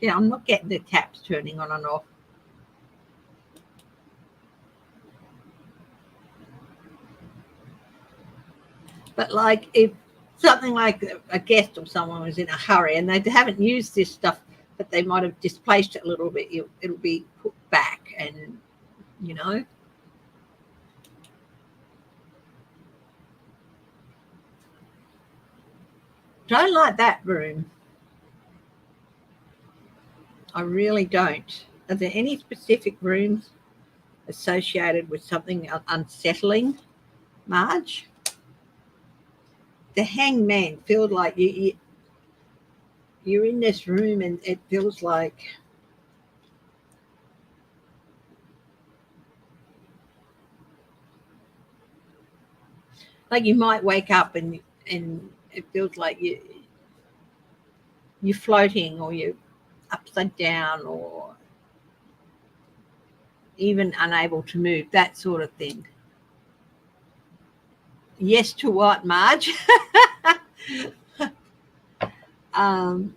Yeah, I'm not getting the taps turning on and off. But like if something like a guest or someone was in a hurry and they haven't used this stuff, but they might have displaced it a little bit, it'll be put back and, Don't like that room. I really don't. Are there any specific rooms associated with something unsettling, Marge? The hangman feels like you're in this room and it feels like you might wake up and it feels like you're floating, or you're upside down, or even unable to move, that sort of thing. Yes to what, Marge? um,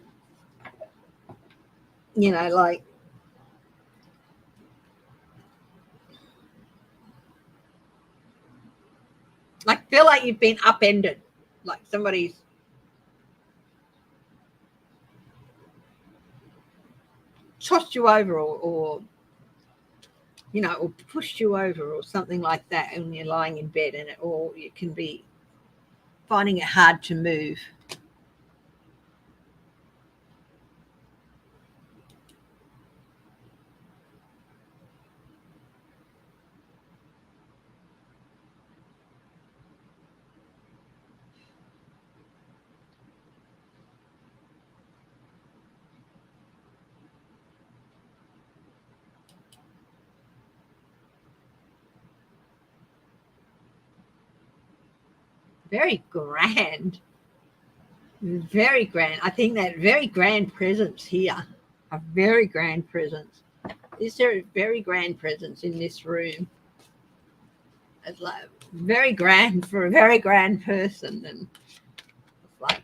like feel like you've been upended, like somebody's tossed you over or or pushed you over or something like that when you're lying in bed, or you can be finding it hard to move. Very grand. Very grand. I think that very grand presence here. A very grand presence. Is there a very grand presence in this room? It's like very grand for a very grand person, and it's like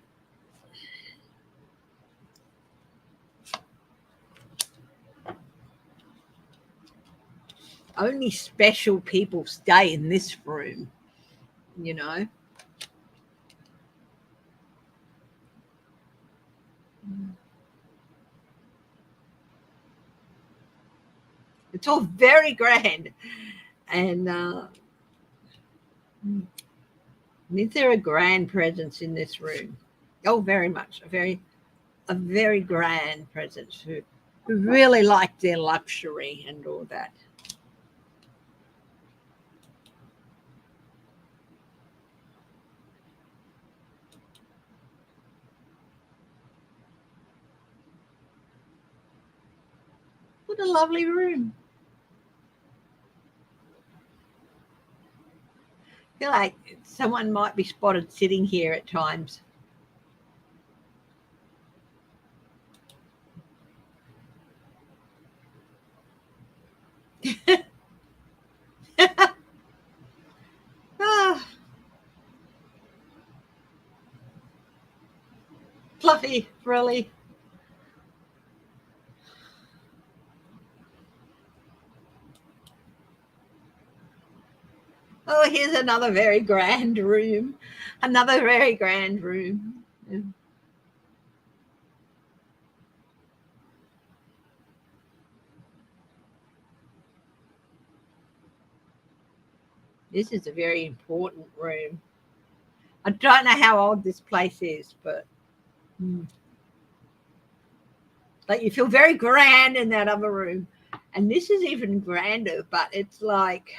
only special people stay in this room, you know. It's all very grand, and is there a grand presence in this room? Oh, very much. A very grand presence who really like their luxury and all that. What a lovely room. I feel like someone might be spotted sitting here at times. Ah, fluffy, frilly. Oh, here's another very grand room. Another very grand room. This is a very important room. I don't know how old this place is, but like you feel very grand in that other room. And this is even grander, but it's like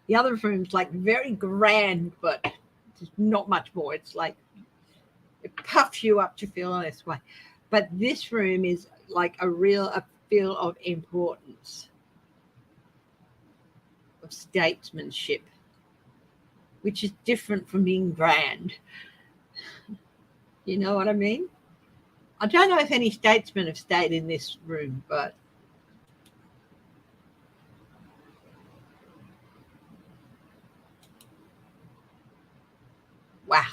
the other room's like very grand, but there's not much more. It's like it puffs you up to feel this way. But this room is like a feel of importance, of statesmanship, which is different from being grand. You know what I mean? I don't know if any statesmen have stayed in this room, but wow.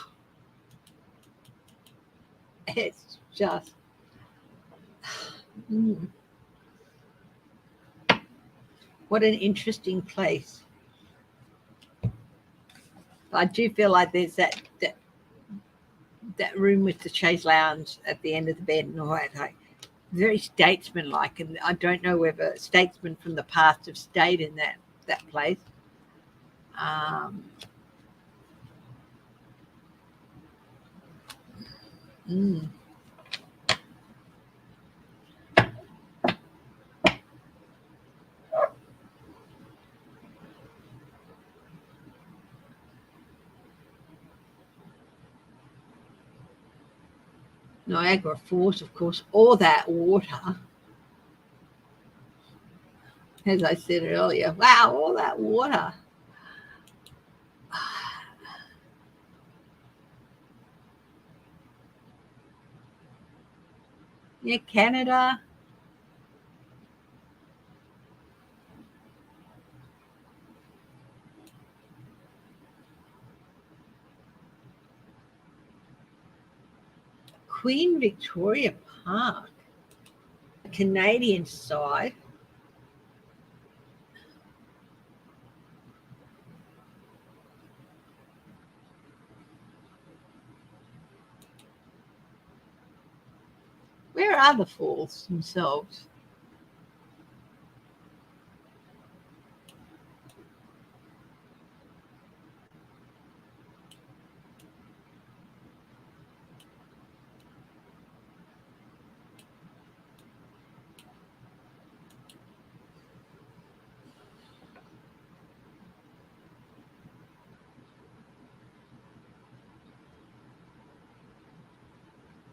It's just what an interesting place. I do feel like there's that room with the chaise lounge at the end of the bed and all that, like very statesman-like. And I don't know whether statesmen from the past have stayed in that place. Um, mm. Niagara Falls, of course, all that water, as I said earlier. Wow, all that water. Yeah, Canada. Queen Victoria Park, the Canadian side. Where Where are the falls themselves?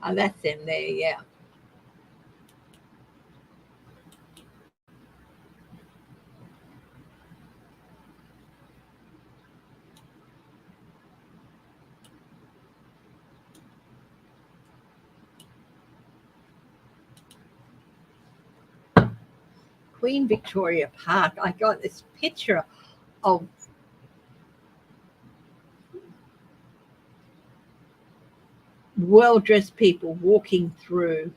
Oh, that's them there, yeah. Queen Victoria Park. I got this picture of well-dressed people walking through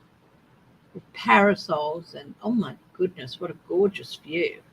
with parasols, and oh my goodness, what a gorgeous view.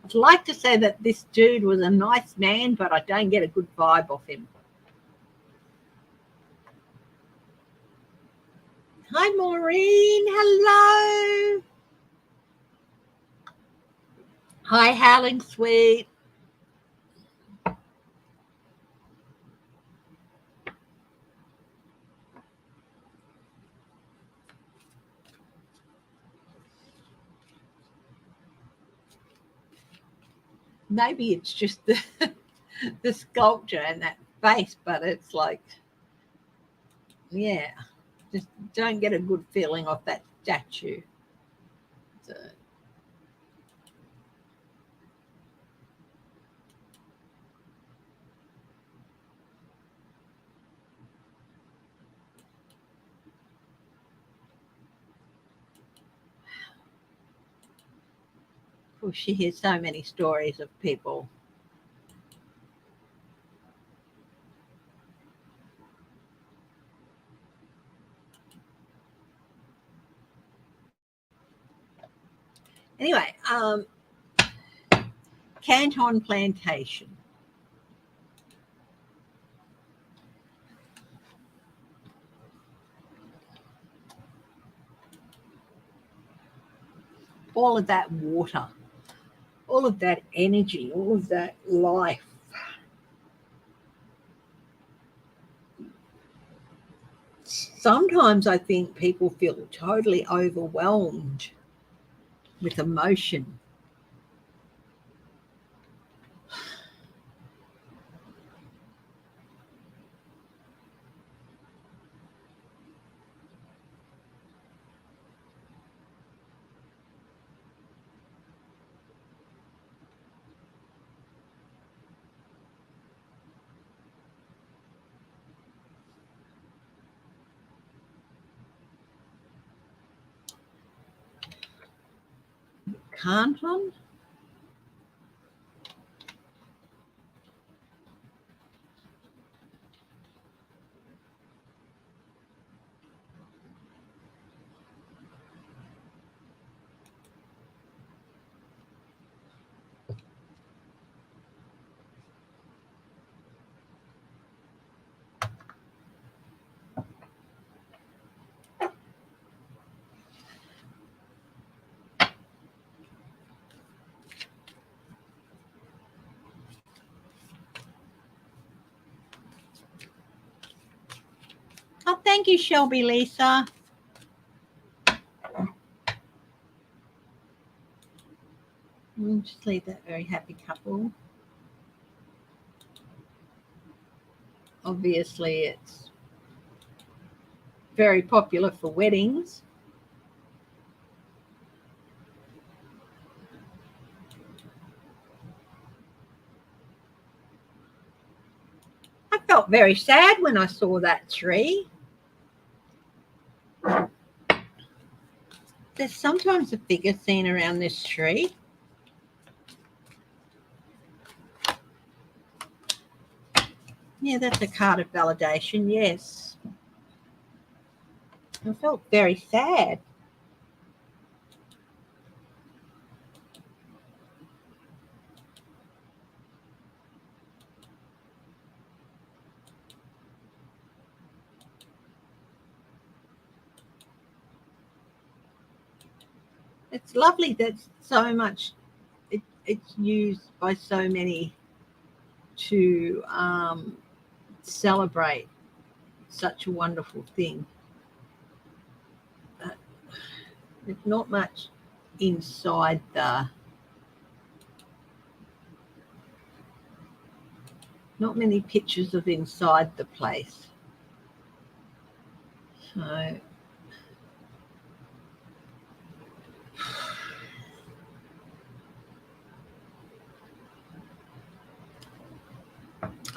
I'd like to say that this dude was a nice man, but I don't get a good vibe off him. Hi, Maureen. Hello. Hi, Howling Sweet. Maybe it's just the sculpture and that face, but it's like, yeah, just don't get a good feeling off that statue. So, of course, she hears so many stories of people. Anyway, Canton Plantation. All of that water, all of that energy, all of that life. Sometimes I think people feel totally overwhelmed with emotion. Canton? Oh, thank you, Shelby Lisa. Just leave that very happy couple. Obviously, it's very popular for weddings. I felt very sad when I saw that tree. There's sometimes a figure seen around this tree. Yeah, that's a card of validation, yes. I felt very sad. It's lovely that so much it's used by so many to celebrate such a wonderful thing. There's not much inside not many pictures of inside the place. So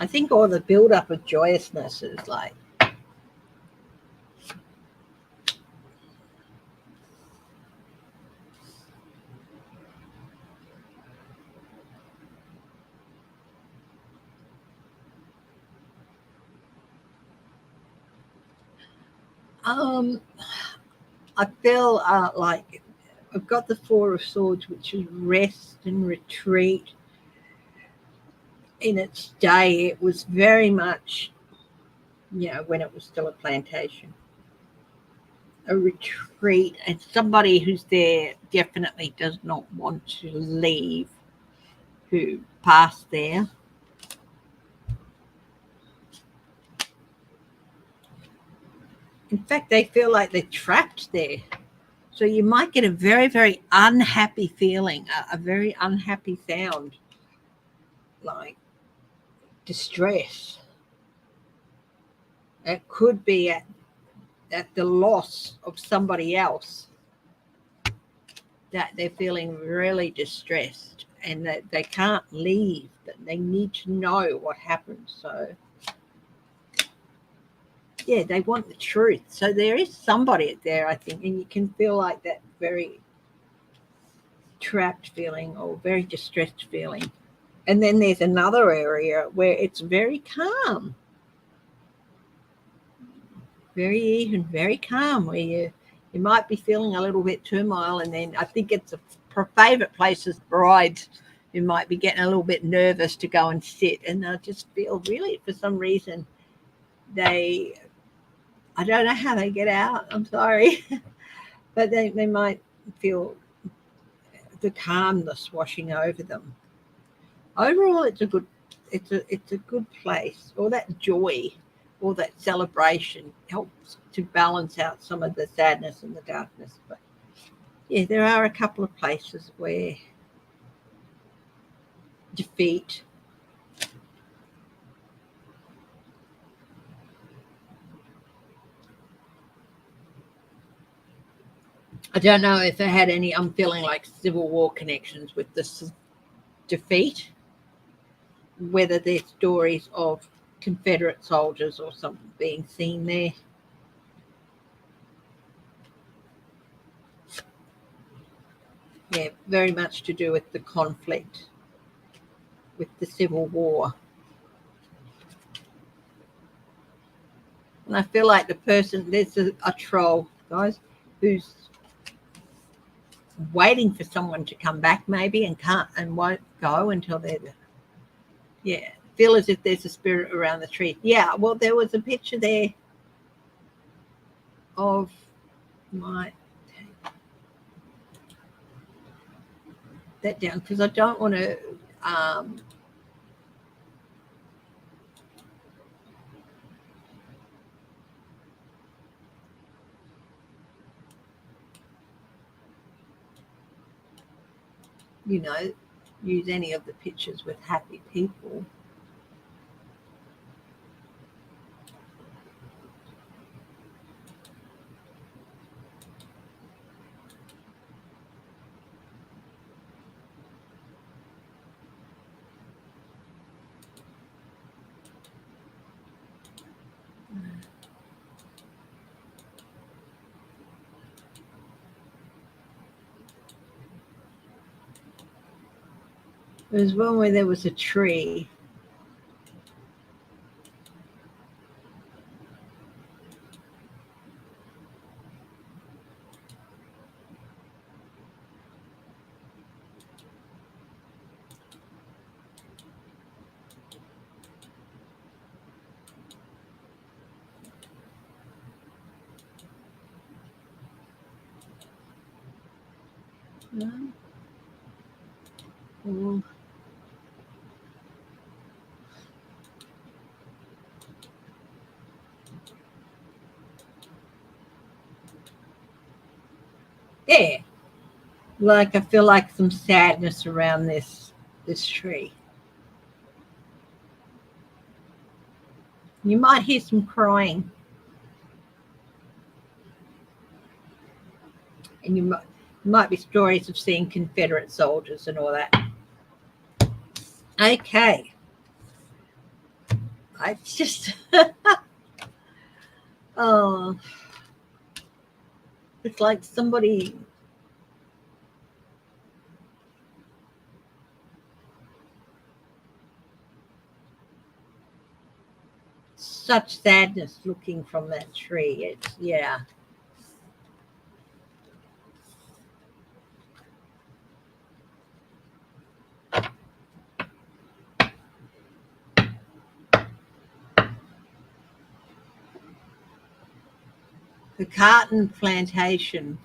I think all the build up of joyousness is like um I feel like I've got the Four of Swords, which is rest and retreat. In its day, it was very much, when it was still a plantation, a retreat, and somebody who's there definitely does not want to leave, who passed there. In fact, they feel like they're trapped there. So you might get a very, very unhappy feeling, a very unhappy sound, like distress. It could be at the loss of somebody else that they're feeling really distressed and that they can't leave, that they need to know what happened. So, yeah, they want the truth. So there is somebody there, I think, and you can feel like that very trapped feeling or very distressed feeling. And then there's another area where it's very calm, very even, very calm, where you might be feeling a little bit turmoil, and then I think it's a favorite place is brides who might be getting a little bit nervous to go and sit, and I just feel really for some reason I don't know how they get out. I'm sorry, but they might feel the calmness washing over them. Overall, it's a good place. All that joy, all that celebration helps to balance out some of the sadness and the darkness. But yeah, there are a couple of places where defeat, I don't know if it had any, I'm feeling like Civil War connections with this defeat, whether they're stories of Confederate soldiers or something being seen there. Yeah, very much to do with the conflict, with the Civil War. And I feel like the person, there's a troll, guys, who's waiting for someone to come back maybe and can't and won't go until yeah, feel as if there's a spirit around the tree. Yeah, well, there was a picture there of my, that down because I don't want to you know, use any of the pictures with happy people. There was one where there was a tree. Mm. Yeah, like I feel like some sadness around this tree. You might hear some crying, and you might be stories of seeing Confederate soldiers and all that. Okay, I just oh, it's like somebody. Such sadness looking from that tree. It's yeah. The Carton Plantation,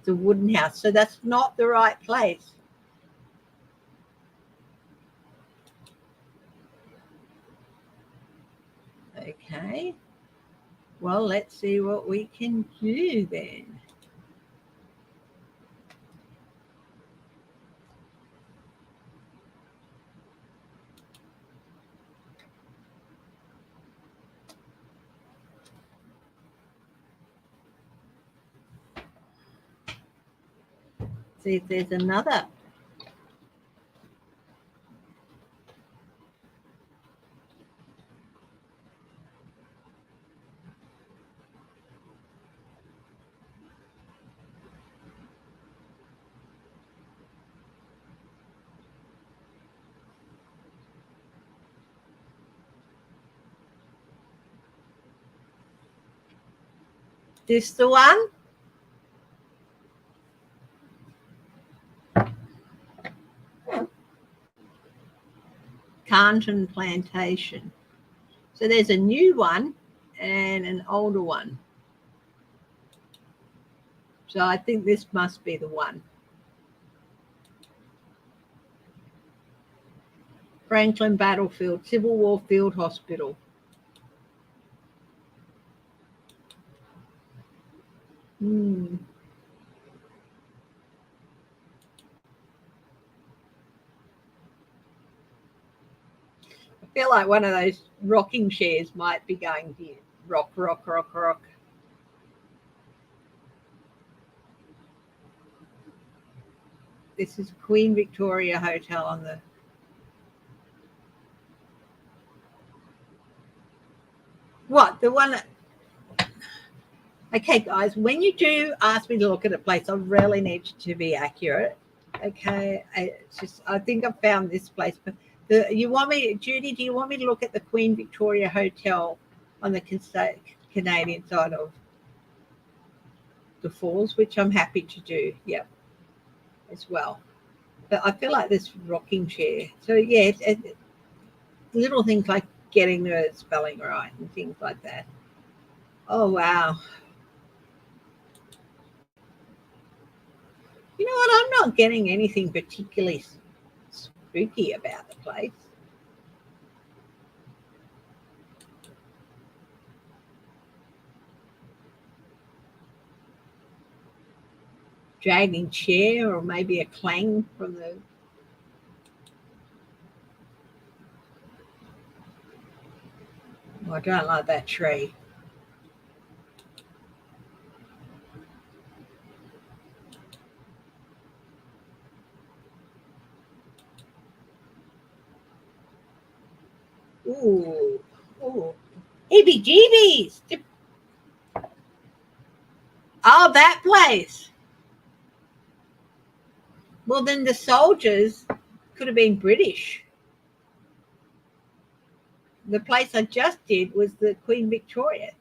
the wooden house. So that's not the right place. Okay. Well, let's see what we can do then. See if there's another. This the one? Carnton Plantation. So there's a new one and an older one. So I think this must be the one. Franklin Battlefield, Civil War Field Hospital. Hmm. I feel like one of those rocking chairs might be going here. Rock, rock, rock, rock. This is Queen Victoria Hotel on the. What? The one. Okay, guys, when you do ask me to look at a place, I really need to be accurate. Okay, I think I've found this place, but you want me, Judy? Do you want me to look at the Queen Victoria Hotel on the Canadian side of the falls, which I'm happy to do. Yep, as well. But I feel like this rocking chair. So yeah, little things like getting the spelling right and things like that. Oh wow. You know what? I'm not getting anything particularly spooky about the place. Dragging chair or maybe a clang from the. Oh, I don't like that tree. Ooh, ooh. EBGBs. Oh, that place. Well, then the soldiers Could have been British. The place I just did was the Queen Victoria.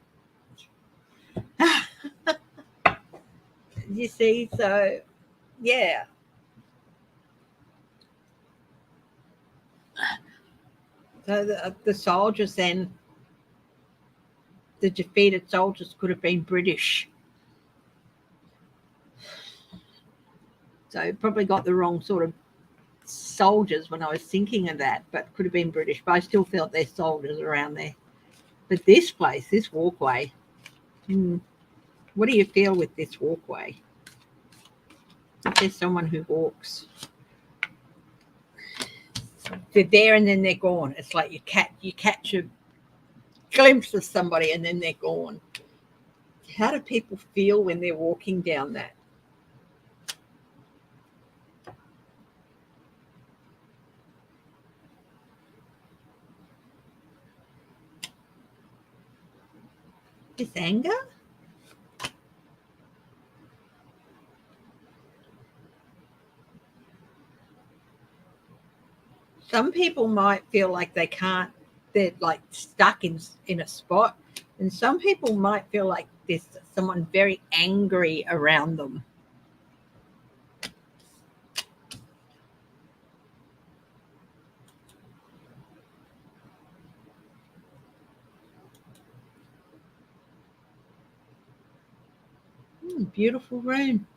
You see, so yeah. So the soldiers then, the defeated soldiers could have been British. So probably got the wrong sort of soldiers when I was thinking of that, but could have been British. But I still felt there's soldiers around there. But this place, this walkway, what do you feel with this walkway? If there's someone who walks, they're there and then they're gone. It's like you catch a glimpse of somebody and then they're gone. How do people feel when they're walking down that? This anger? Some people might feel like they can't, they're like stuck in a spot. And some people might feel like there's someone very angry around them. Beautiful room.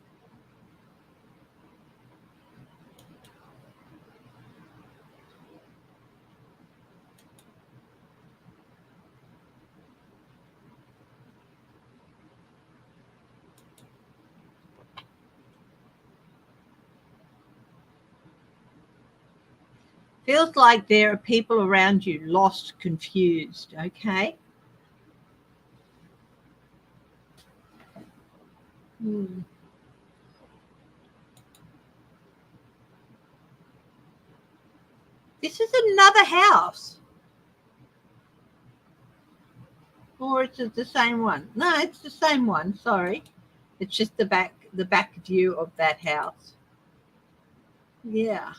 Feels like there are people around you lost, confused, okay? This is another house. Or is it the same one? No, it's the same one, sorry. It's just the back view of that house. Yeah.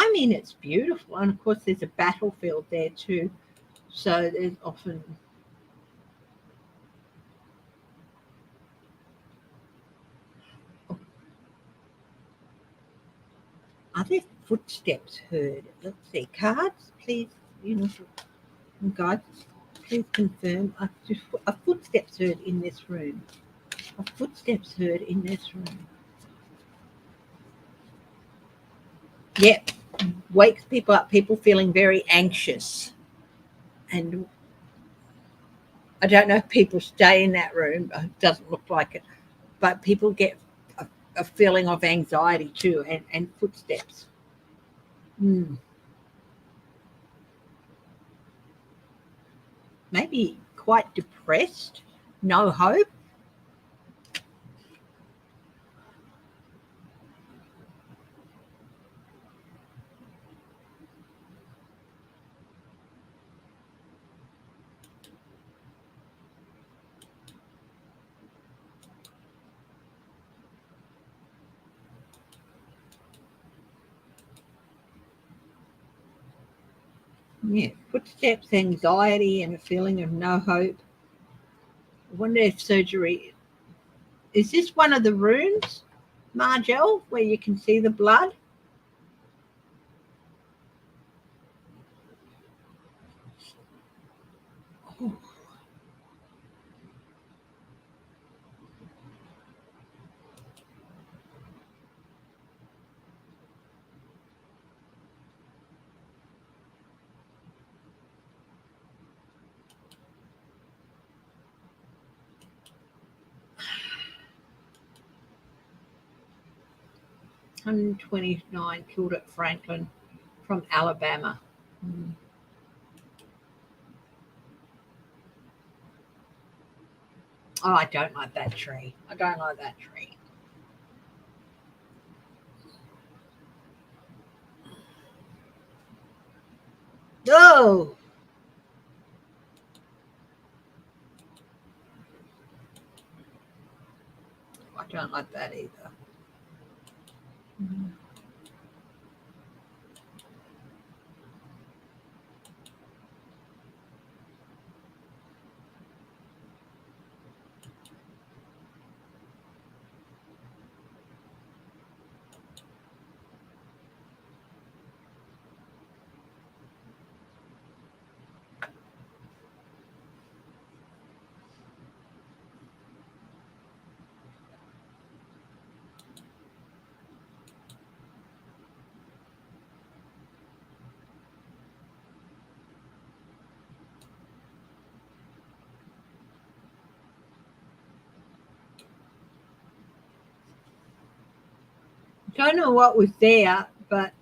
I mean, it's beautiful. And of course, there's a battlefield there too. So there's often. Are there footsteps heard? Let's see. Cards, please. Guys, please confirm. A footsteps heard in this room. A footsteps heard in this room. Yep. Wakes people up. People feeling very anxious. And I don't know if people stay in that room. It doesn't look like it. But people get a feeling of anxiety too, and footsteps. Maybe quite depressed, no hope. Yeah, footsteps, anxiety, and a feeling of no hope. I wonder if surgery. Is this one of the rooms, Margelle, where you can see the blood? Oh. 129 killed at Franklin from Alabama. Oh, I don't like that tree. I don't like that tree. Oh, I don't like that either. Mm. Don't know what was there, but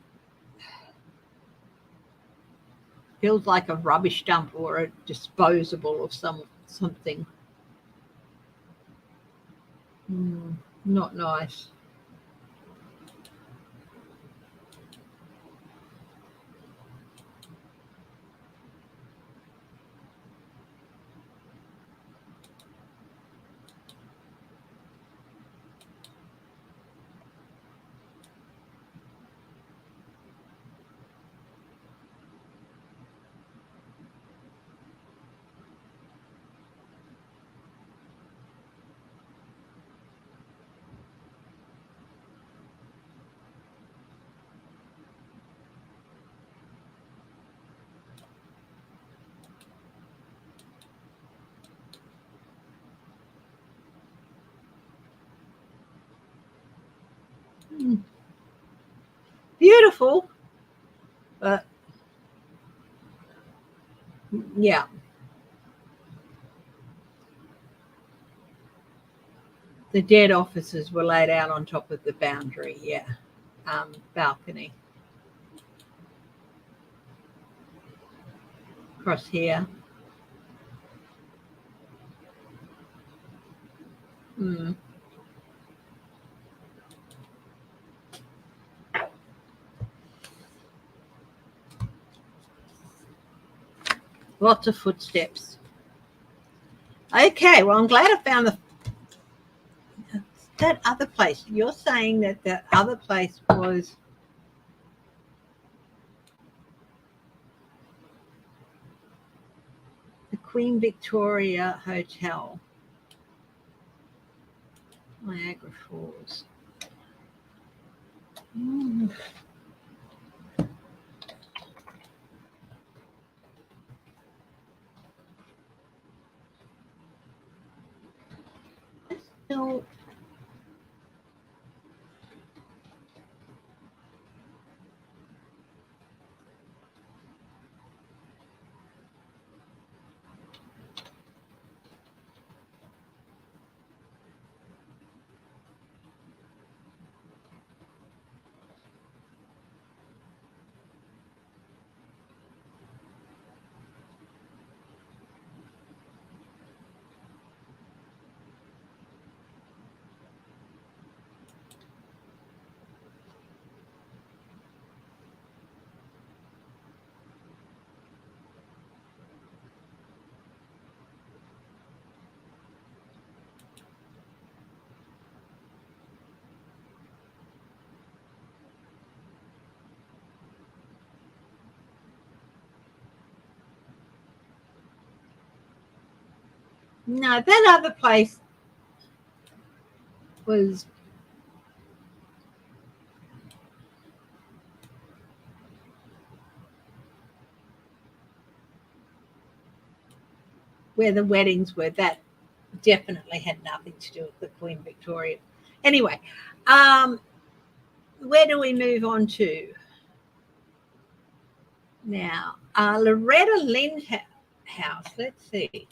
feels like a rubbish dump or a disposable of something. Not nice. Beautiful, but yeah. The dead officers were laid out on top of the boundary, yeah. Balcony. Across here. Mm. Lots of footsteps. Okay, well, I'm glad I found that other place. You're saying that the other place was the Queen Victoria Hotel, Niagara Falls. Mm. No. No, that other place was where the weddings were. That definitely had nothing to do with the Queen Victoria. Anyway, where do we move on to now? Loretta Lynn's house. Let's see.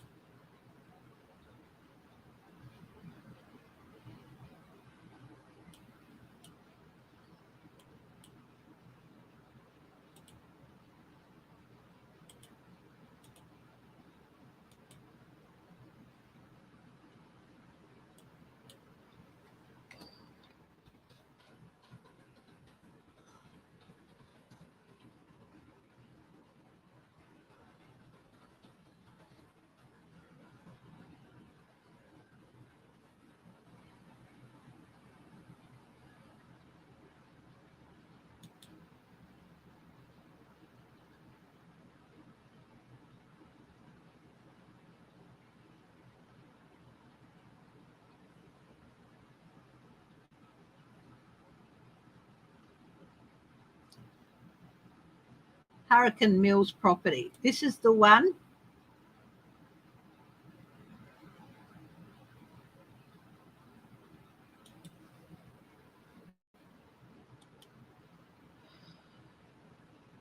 Hurricane Mills property. This is the one.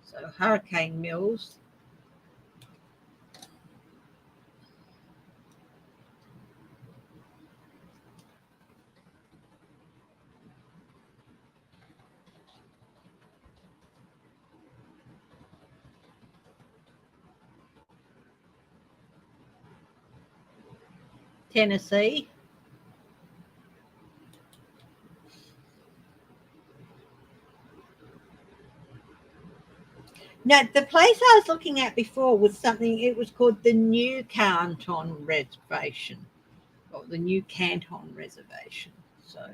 So Hurricane Mills. Tennessee. Now, the place I was looking at before was something, it was called the New Canton Reservation, or the New Canton Reservation. So,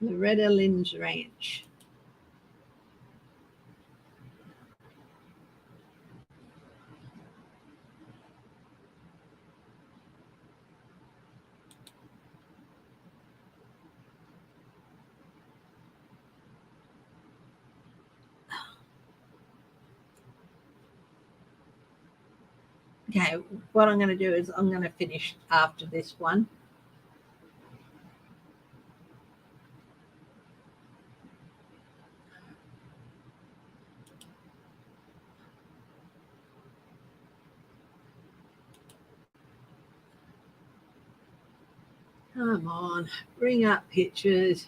Loretta Lynn's Ranch. Okay, what I'm going to do is I'm going to finish after this one. Come on, bring up pictures.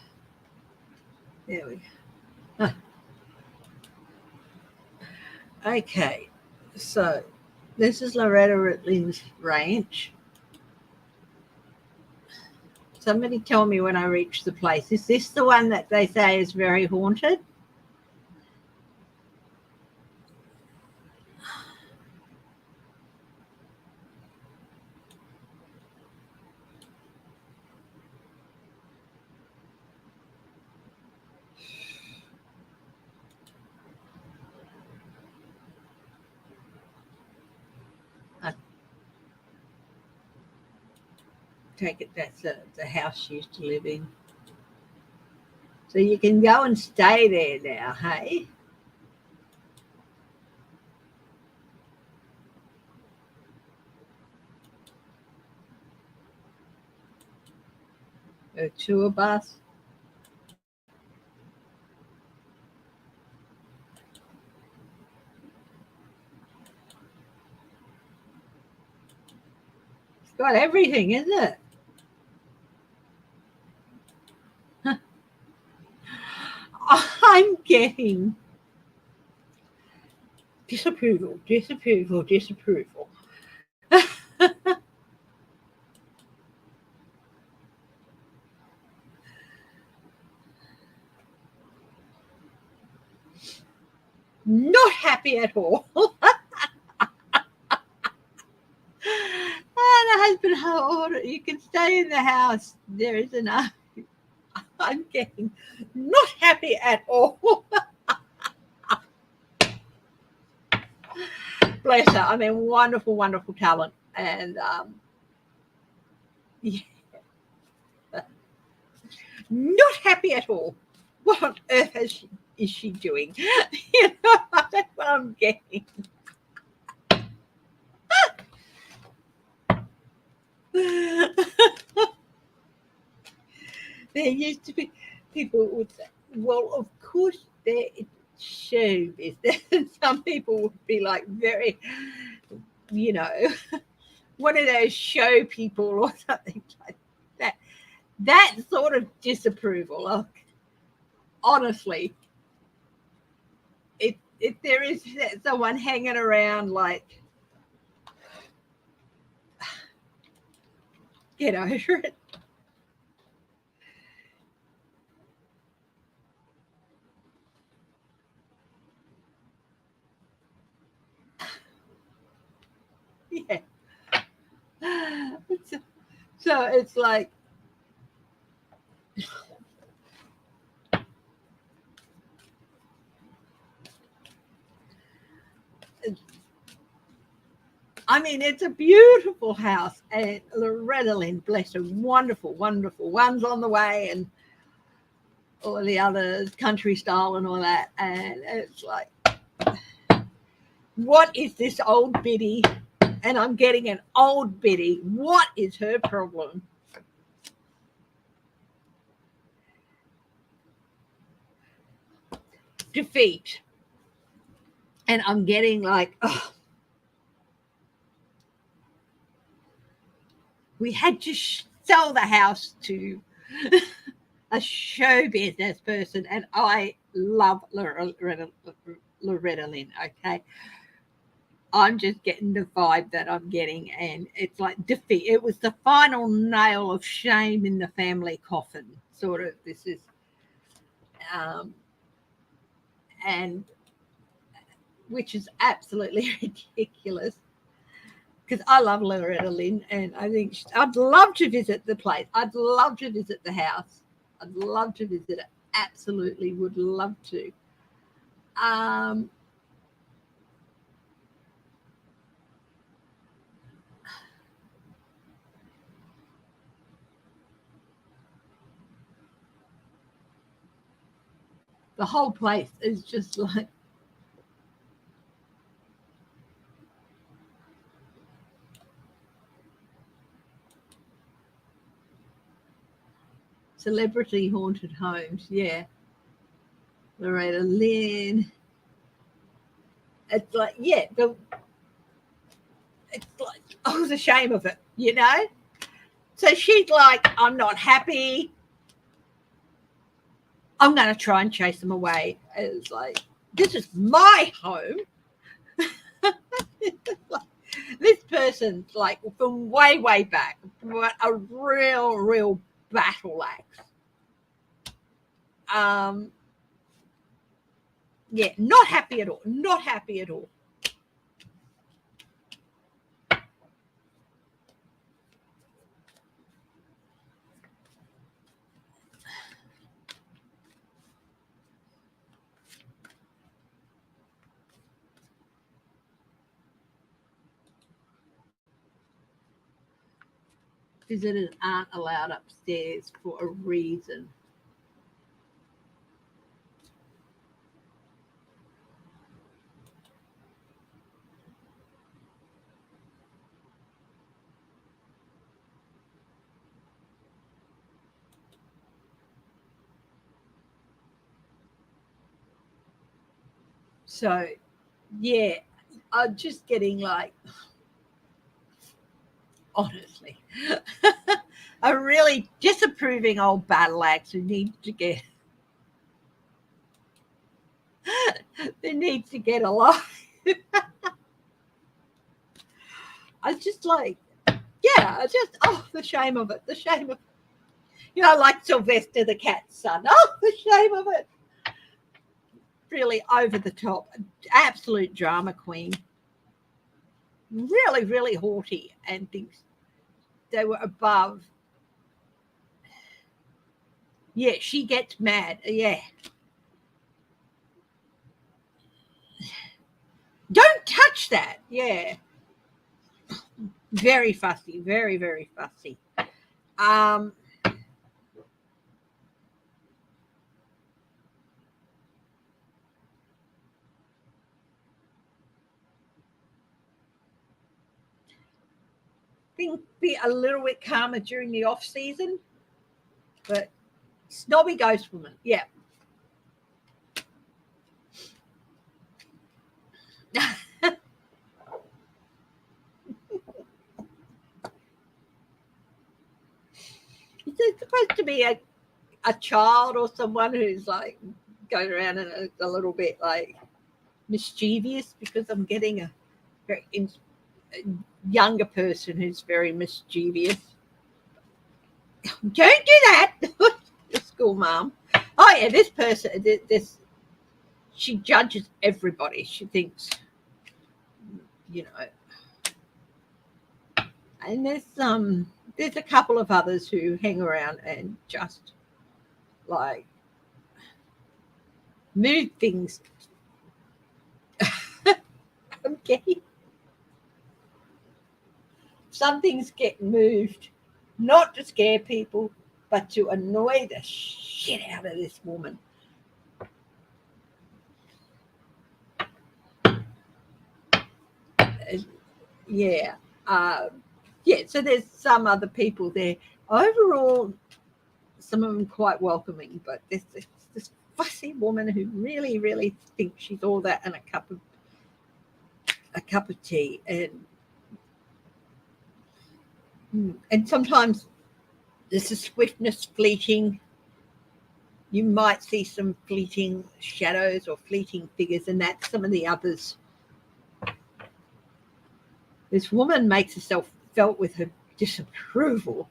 There we go. Okay, so this is Loretta Lynn's Ranch. Somebody tell me when I reach the place. Is this the one that they say is very haunted? I take it that's the house she used to live in. So you can go and stay there now, hey? A tour bus. It's got everything, isn't it? I'm getting disapproval. Not happy at all. The husband, you can stay in the house. There is enough. I'm getting not happy at all. Bless her. I mean, wonderful, wonderful talent. And yeah, not happy at all. What on earth is she doing? You know, that's what I'm getting. There used to be people would say, well, of course, there is show business. And some people would be like very, you know, one of those show people or something like that. That sort of disapproval. Honestly, if there is someone hanging around, like, get over it. Yeah. So it's like, I mean, it's a beautiful house, and Loretta Lynn, bless her, wonderful, wonderful. One's on the way, and all the others, country style and all that. And it's like, what is this old biddy? And I'm getting an old biddy. What is her problem? Defeat. And I'm getting like, oh, we had to sell the house to a show business person, and I love Loretta Lynn. Okay, I'm just getting the vibe that I'm getting, and it's like defeat. It was the final nail of shame in the family coffin, sort of. This is, um, and which is absolutely ridiculous. Because I love Loretta Lynn, and I think I'd love to visit the place. I'd love to visit the house. I'd love to visit it. Absolutely would love to. Um, the whole place is just like celebrity haunted homes. Yeah, Loretta Lynn. It's like, yeah, it's like, oh, the shame of it, you know? So she's like, I'm not happy. I'm going to try and chase them away. It's like, this is my home. This person's like from way, way back, a real battle axe. Yeah, not happy at all. Not happy at all. Visitors aren't allowed upstairs for a reason. So, yeah, I'm just getting like, honestly, a really disapproving old battle axe who needs to get who needs to get alive. I just like, yeah, I just, oh, the shame of it, the shame of, like Sylvester the cat's son. Oh, the shame of it. Really over the top, absolute drama queen. Really, really haughty and thinks they were above. Yeah, she gets mad. Yeah. Don't touch that. Yeah. Very fussy. Very, very fussy. Um, think be a little bit calmer during the off season, but snobby ghost woman. Yeah. It's supposed to be a child or someone who's like going around and a little bit like mischievous, because I'm getting a very a younger person who's very mischievous. Don't do that. The school mom. Oh yeah, this person, this she judges everybody. She thinks, you know, and there's a couple of others who hang around and just like move things. Okay. some things get moved, not to scare people, but to annoy the shit out of this woman. Yeah. Yeah, so there's some other people there. Overall, some of them quite welcoming, but there's this fussy woman who really, really thinks she's all that and a cup of tea. And sometimes there's a swiftness fleeting. You might see some fleeting shadows or fleeting figures, and that's some of the others. This woman makes herself felt with her disapproval.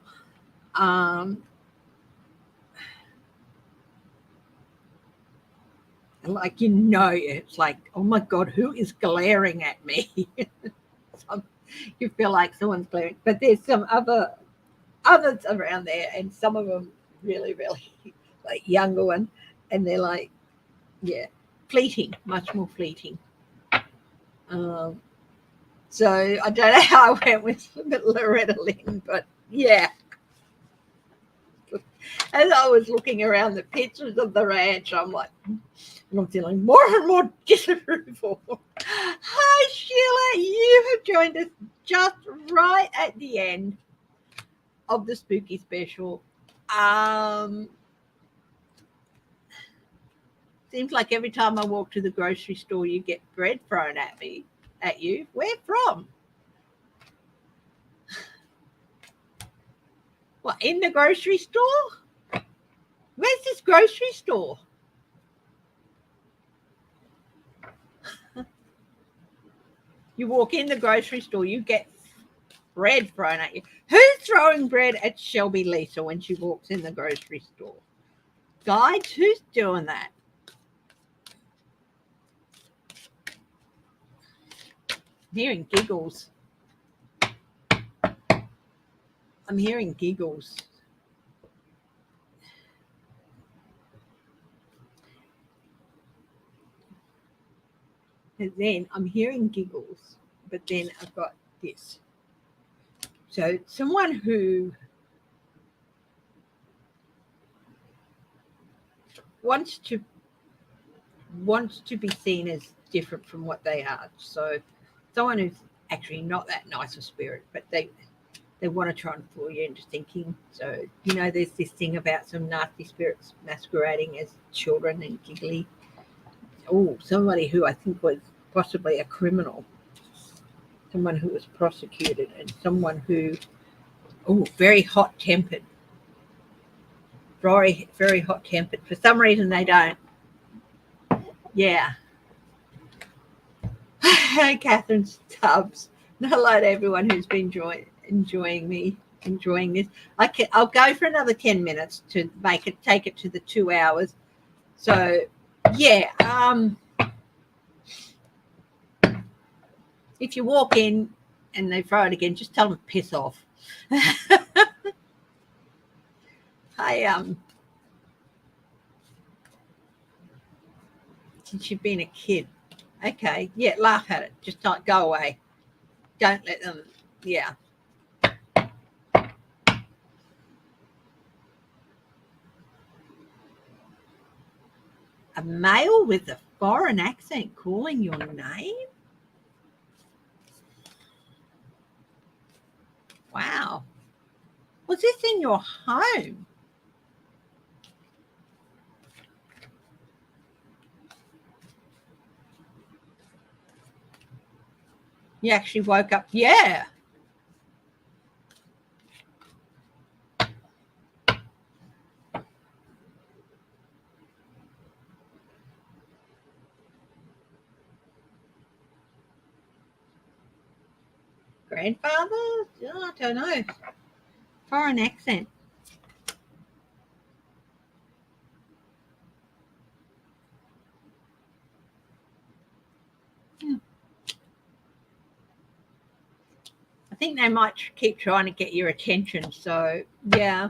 Like, it's like, oh my God, who is glaring at me? You feel like someone's glaring, but there's some others around there, and some of them really, really like younger one, and they're like, yeah, fleeting, much more fleeting. So I don't know how I went with Loretta Lynn, but yeah. As I was looking around the pictures of the ranch, I'm like, I'm feeling more and more disapproval. Hi, Sheila. You have joined us just right at the end of the spooky special. Seems like every time I walk to the grocery store, you get bread thrown at you. Where from? What, in the grocery store? Where's this grocery store? You walk in the grocery store, you get bread thrown at you. Who's throwing bread at Shelby Lisa when she walks in the grocery store? Guides, who's doing that? I'm hearing giggles. I'm hearing giggles. And then I'm hearing giggles, but then I've got this. So someone who wants to be seen as different from what they are. So someone who's actually not that nice of spirit, but they want to try and fool you into thinking. So, there's this thing about some nasty spirits masquerading as children and giggly. Oh, somebody who I think was possibly a criminal, someone who was prosecuted, and someone who, very hot-tempered. Very, very hot-tempered. For some reason, they don't. Yeah. Catherine Stubbs. Hello to everyone who's been enjoying this. I'll go for another 10 minutes to take it to the 2 hours. So, yeah. If you walk in and they throw it again, just tell them to piss off. Since you've been a kid. Okay, yeah, laugh at it. Just go away. Don't let them, yeah. A male with a foreign accent calling your name? Wow. Was this in your home? You actually woke up? Yeah. Grandfather? Oh, I don't know. Foreign accent. I think they might keep trying to get your attention. So, yeah.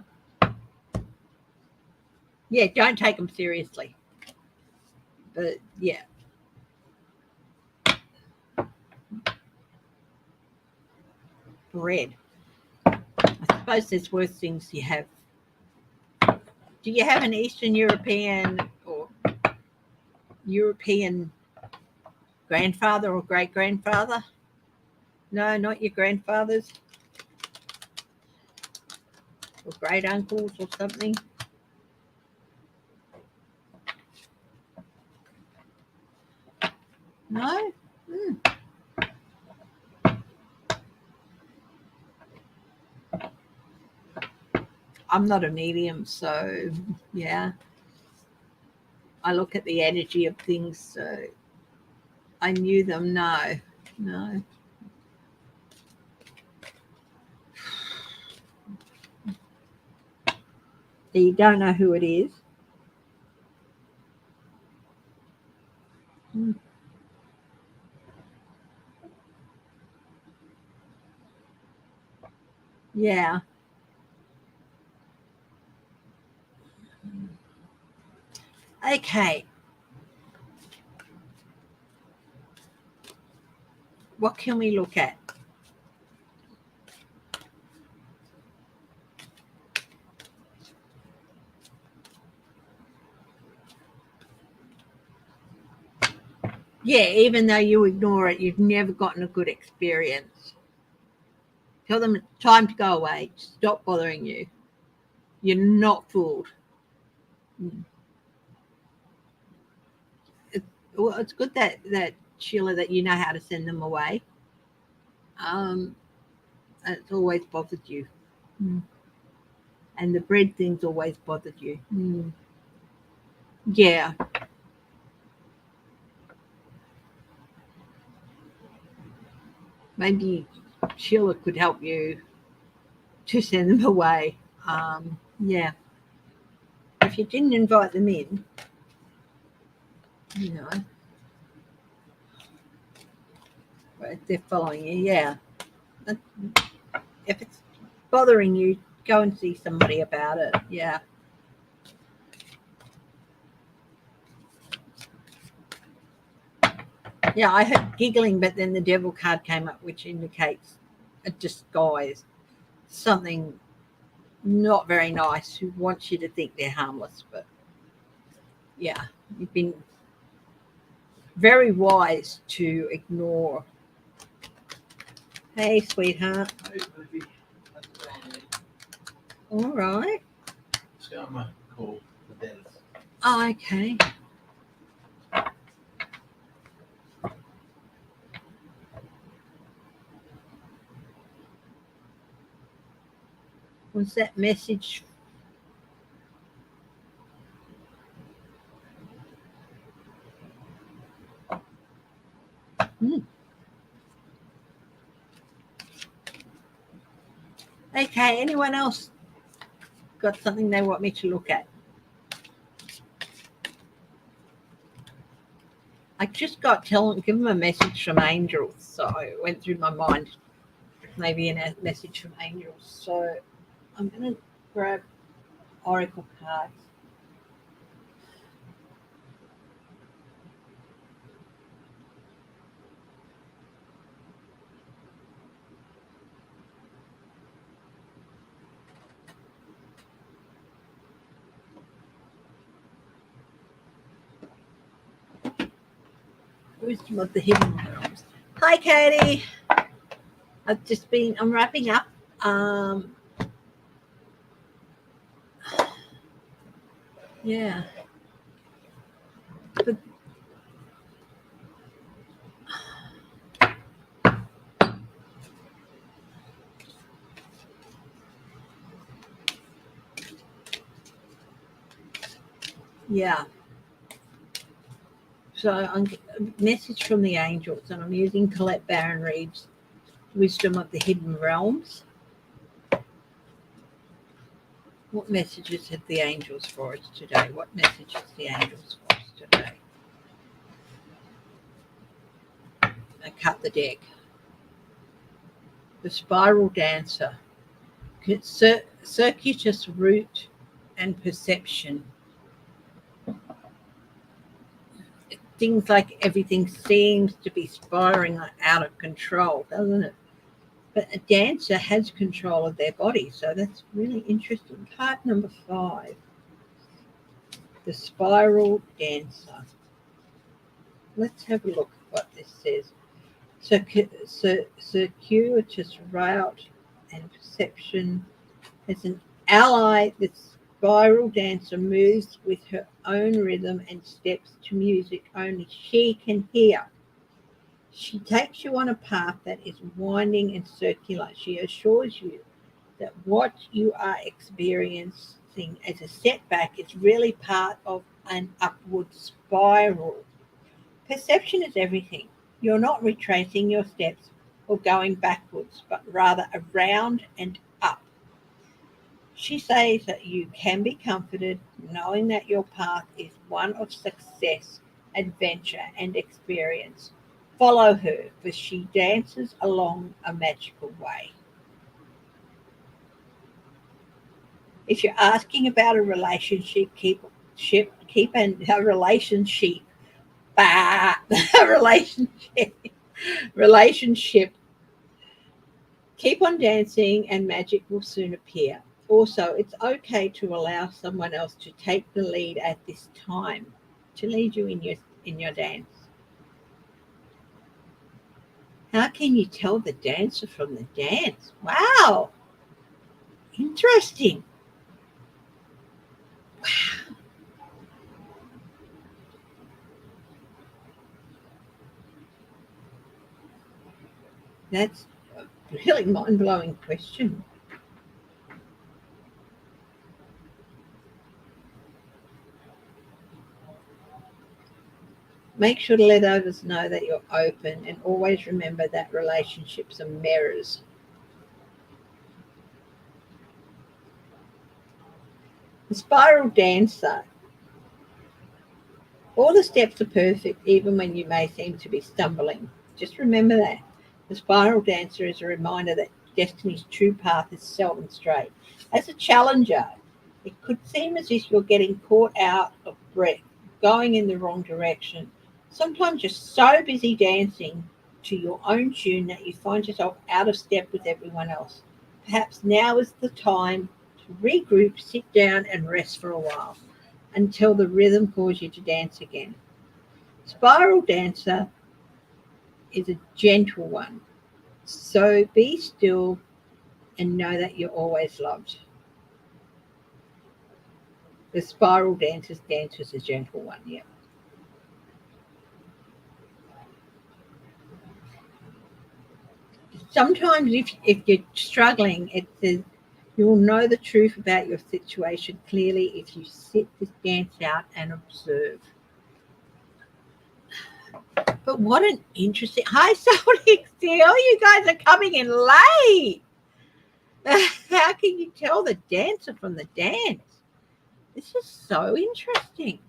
Yeah, don't take them seriously. But, yeah. Bread. suppose there's worse things you have. Do you have an Eastern European or European grandfather or great grandfather? No, not your grandfathers or great uncles or something. No? I'm not a medium, so yeah. I look at the energy of things, so I knew them. No. You don't know who it is? Yeah. Okay. What can we look at? Yeah, even though you ignore it, you've never gotten a good experience. Tell them it's time to go away. Stop bothering you. You're not fooled. Well, it's good that Sheila, that you know how to send them away. It's always bothered you, and the bread thing's always bothered you. Yeah, maybe Sheila could help you to send them away. Yeah, if you didn't invite them in, you know, but they're following you. Yeah, if it's bothering you, go and see somebody about it. Yeah. Yeah, I heard giggling, but then the devil card came up, which indicates a disguise, something not very nice who wants you to think they're harmless. But yeah, you've been very wise to ignore. Hey, sweetheart. Hey, baby. How's it going, mate? All right. It's got my call for Dennis. Oh, okay. Was that message? Okay, anyone else got something they want me to look at? I just got give them a message from angels, so it went through my mind, maybe a message from angels. So I'm going to grab oracle cards. Wisdom of the hidden realms. Hi, Katie. I'm wrapping up. Yeah. But yeah. So I'm a message from the angels, and I'm using Colette Baron Reed's Wisdom of the Hidden Realms. What messages have the angels for us today? What messages the angels for us today? I cut the deck. The spiral dancer. Circuitous route and perception. Things like everything seems to be spiraling out of control, doesn't it? But a dancer has control of their body, so that's really interesting. Card number 5, the spiral dancer. Let's have a look at what this says. Circuitous route and perception. As an ally, the spiral dancer moves with her own rhythm and steps to music only she can hear. She takes you on a path that is winding and circular. She assures you that what you are experiencing as a setback is really part of an upward spiral. Perception is everything. You're not retracing your steps or going backwards, but rather around and up. She says that you can be comforted knowing that your path is one of success, adventure, and experience. Follow her, for she dances along a magical way. If you're asking about a relationship, a relationship, a relationship, keep on dancing and magic will soon appear. Also, it's okay to allow someone else to take the lead at this time, to lead you in your dance. How can you tell the dancer from the dance? Wow, interesting. That's a really mind-blowing question. Make sure to let others know that you're open and always remember that relationships are mirrors. The spiral dancer. All the steps are perfect, even when you may seem to be stumbling. Just remember that. The spiral dancer is a reminder that destiny's true path is seldom straight. As a challenger, it could seem as if you're getting caught out of breath, going in the wrong direction. Sometimes you're so busy dancing to your own tune that you find yourself out of step with everyone else. Perhaps now is the time to regroup, sit down, and rest for a while until the rhythm calls you to dance again. Spiral dancer is a gentle one, so be still and know that you're always loved. The spiral dancer's dance is a gentle one, yeah. Sometimes if you're struggling, it says you'll know the truth about your situation clearly if you sit this dance out and observe. But what an interesting hi Sonic Steel, you guys are coming in late. How can you tell the dancer from the dance? This is so interesting.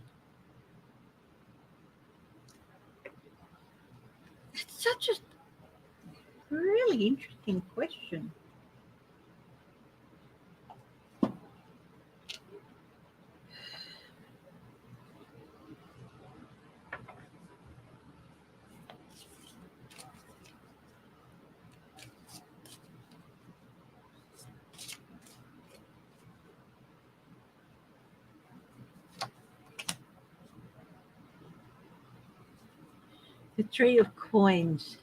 It's such a really interesting question. The Three of Coins.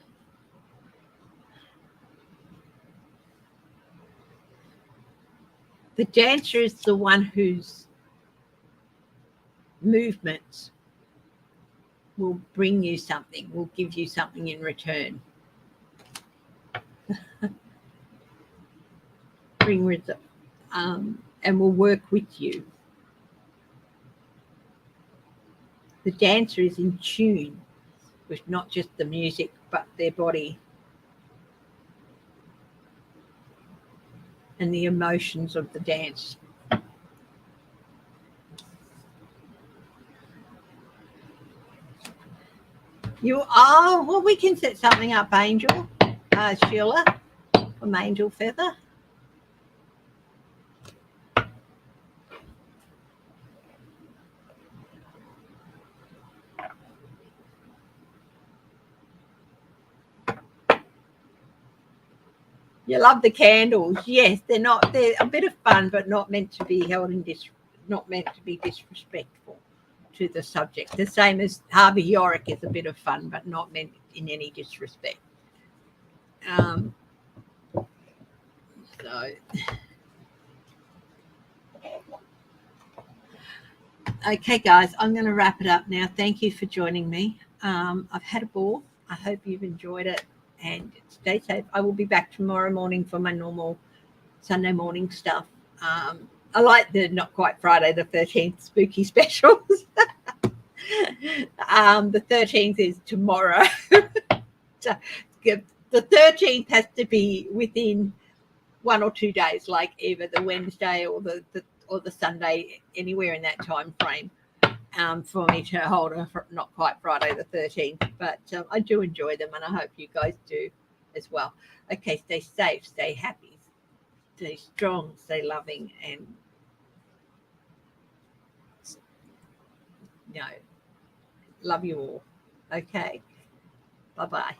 The dancer is the one whose movements will bring you something, will give you something in return. And will work with you. The dancer is in tune with not just the music, but their body and the emotions of the dance. You are, well, we can set something up, Angel, Sheila, from Angel Feather. You love the candles. Yes, they're a bit of fun, but not meant to be held in not meant to be disrespectful to the subject. The same as Harvey Yorick is a bit of fun, but not meant in any disrespect. So, okay, guys, I'm going to wrap it up now. Thank you for joining me. I've had a ball. I hope you've enjoyed it, and stay safe. I will be back tomorrow morning for my normal Sunday morning stuff. I like the Not Quite Friday the 13th spooky specials. The 13th is tomorrow. So, the 13th has to be within 1 or 2 days, like either the Wednesday or the Sunday, anywhere in that time frame, for me to hold a Not Quite Friday the 13th. But I do enjoy them, and I hope you guys do as well. Okay, stay safe, stay happy, stay strong, stay loving, and love you all. Okay, bye-bye.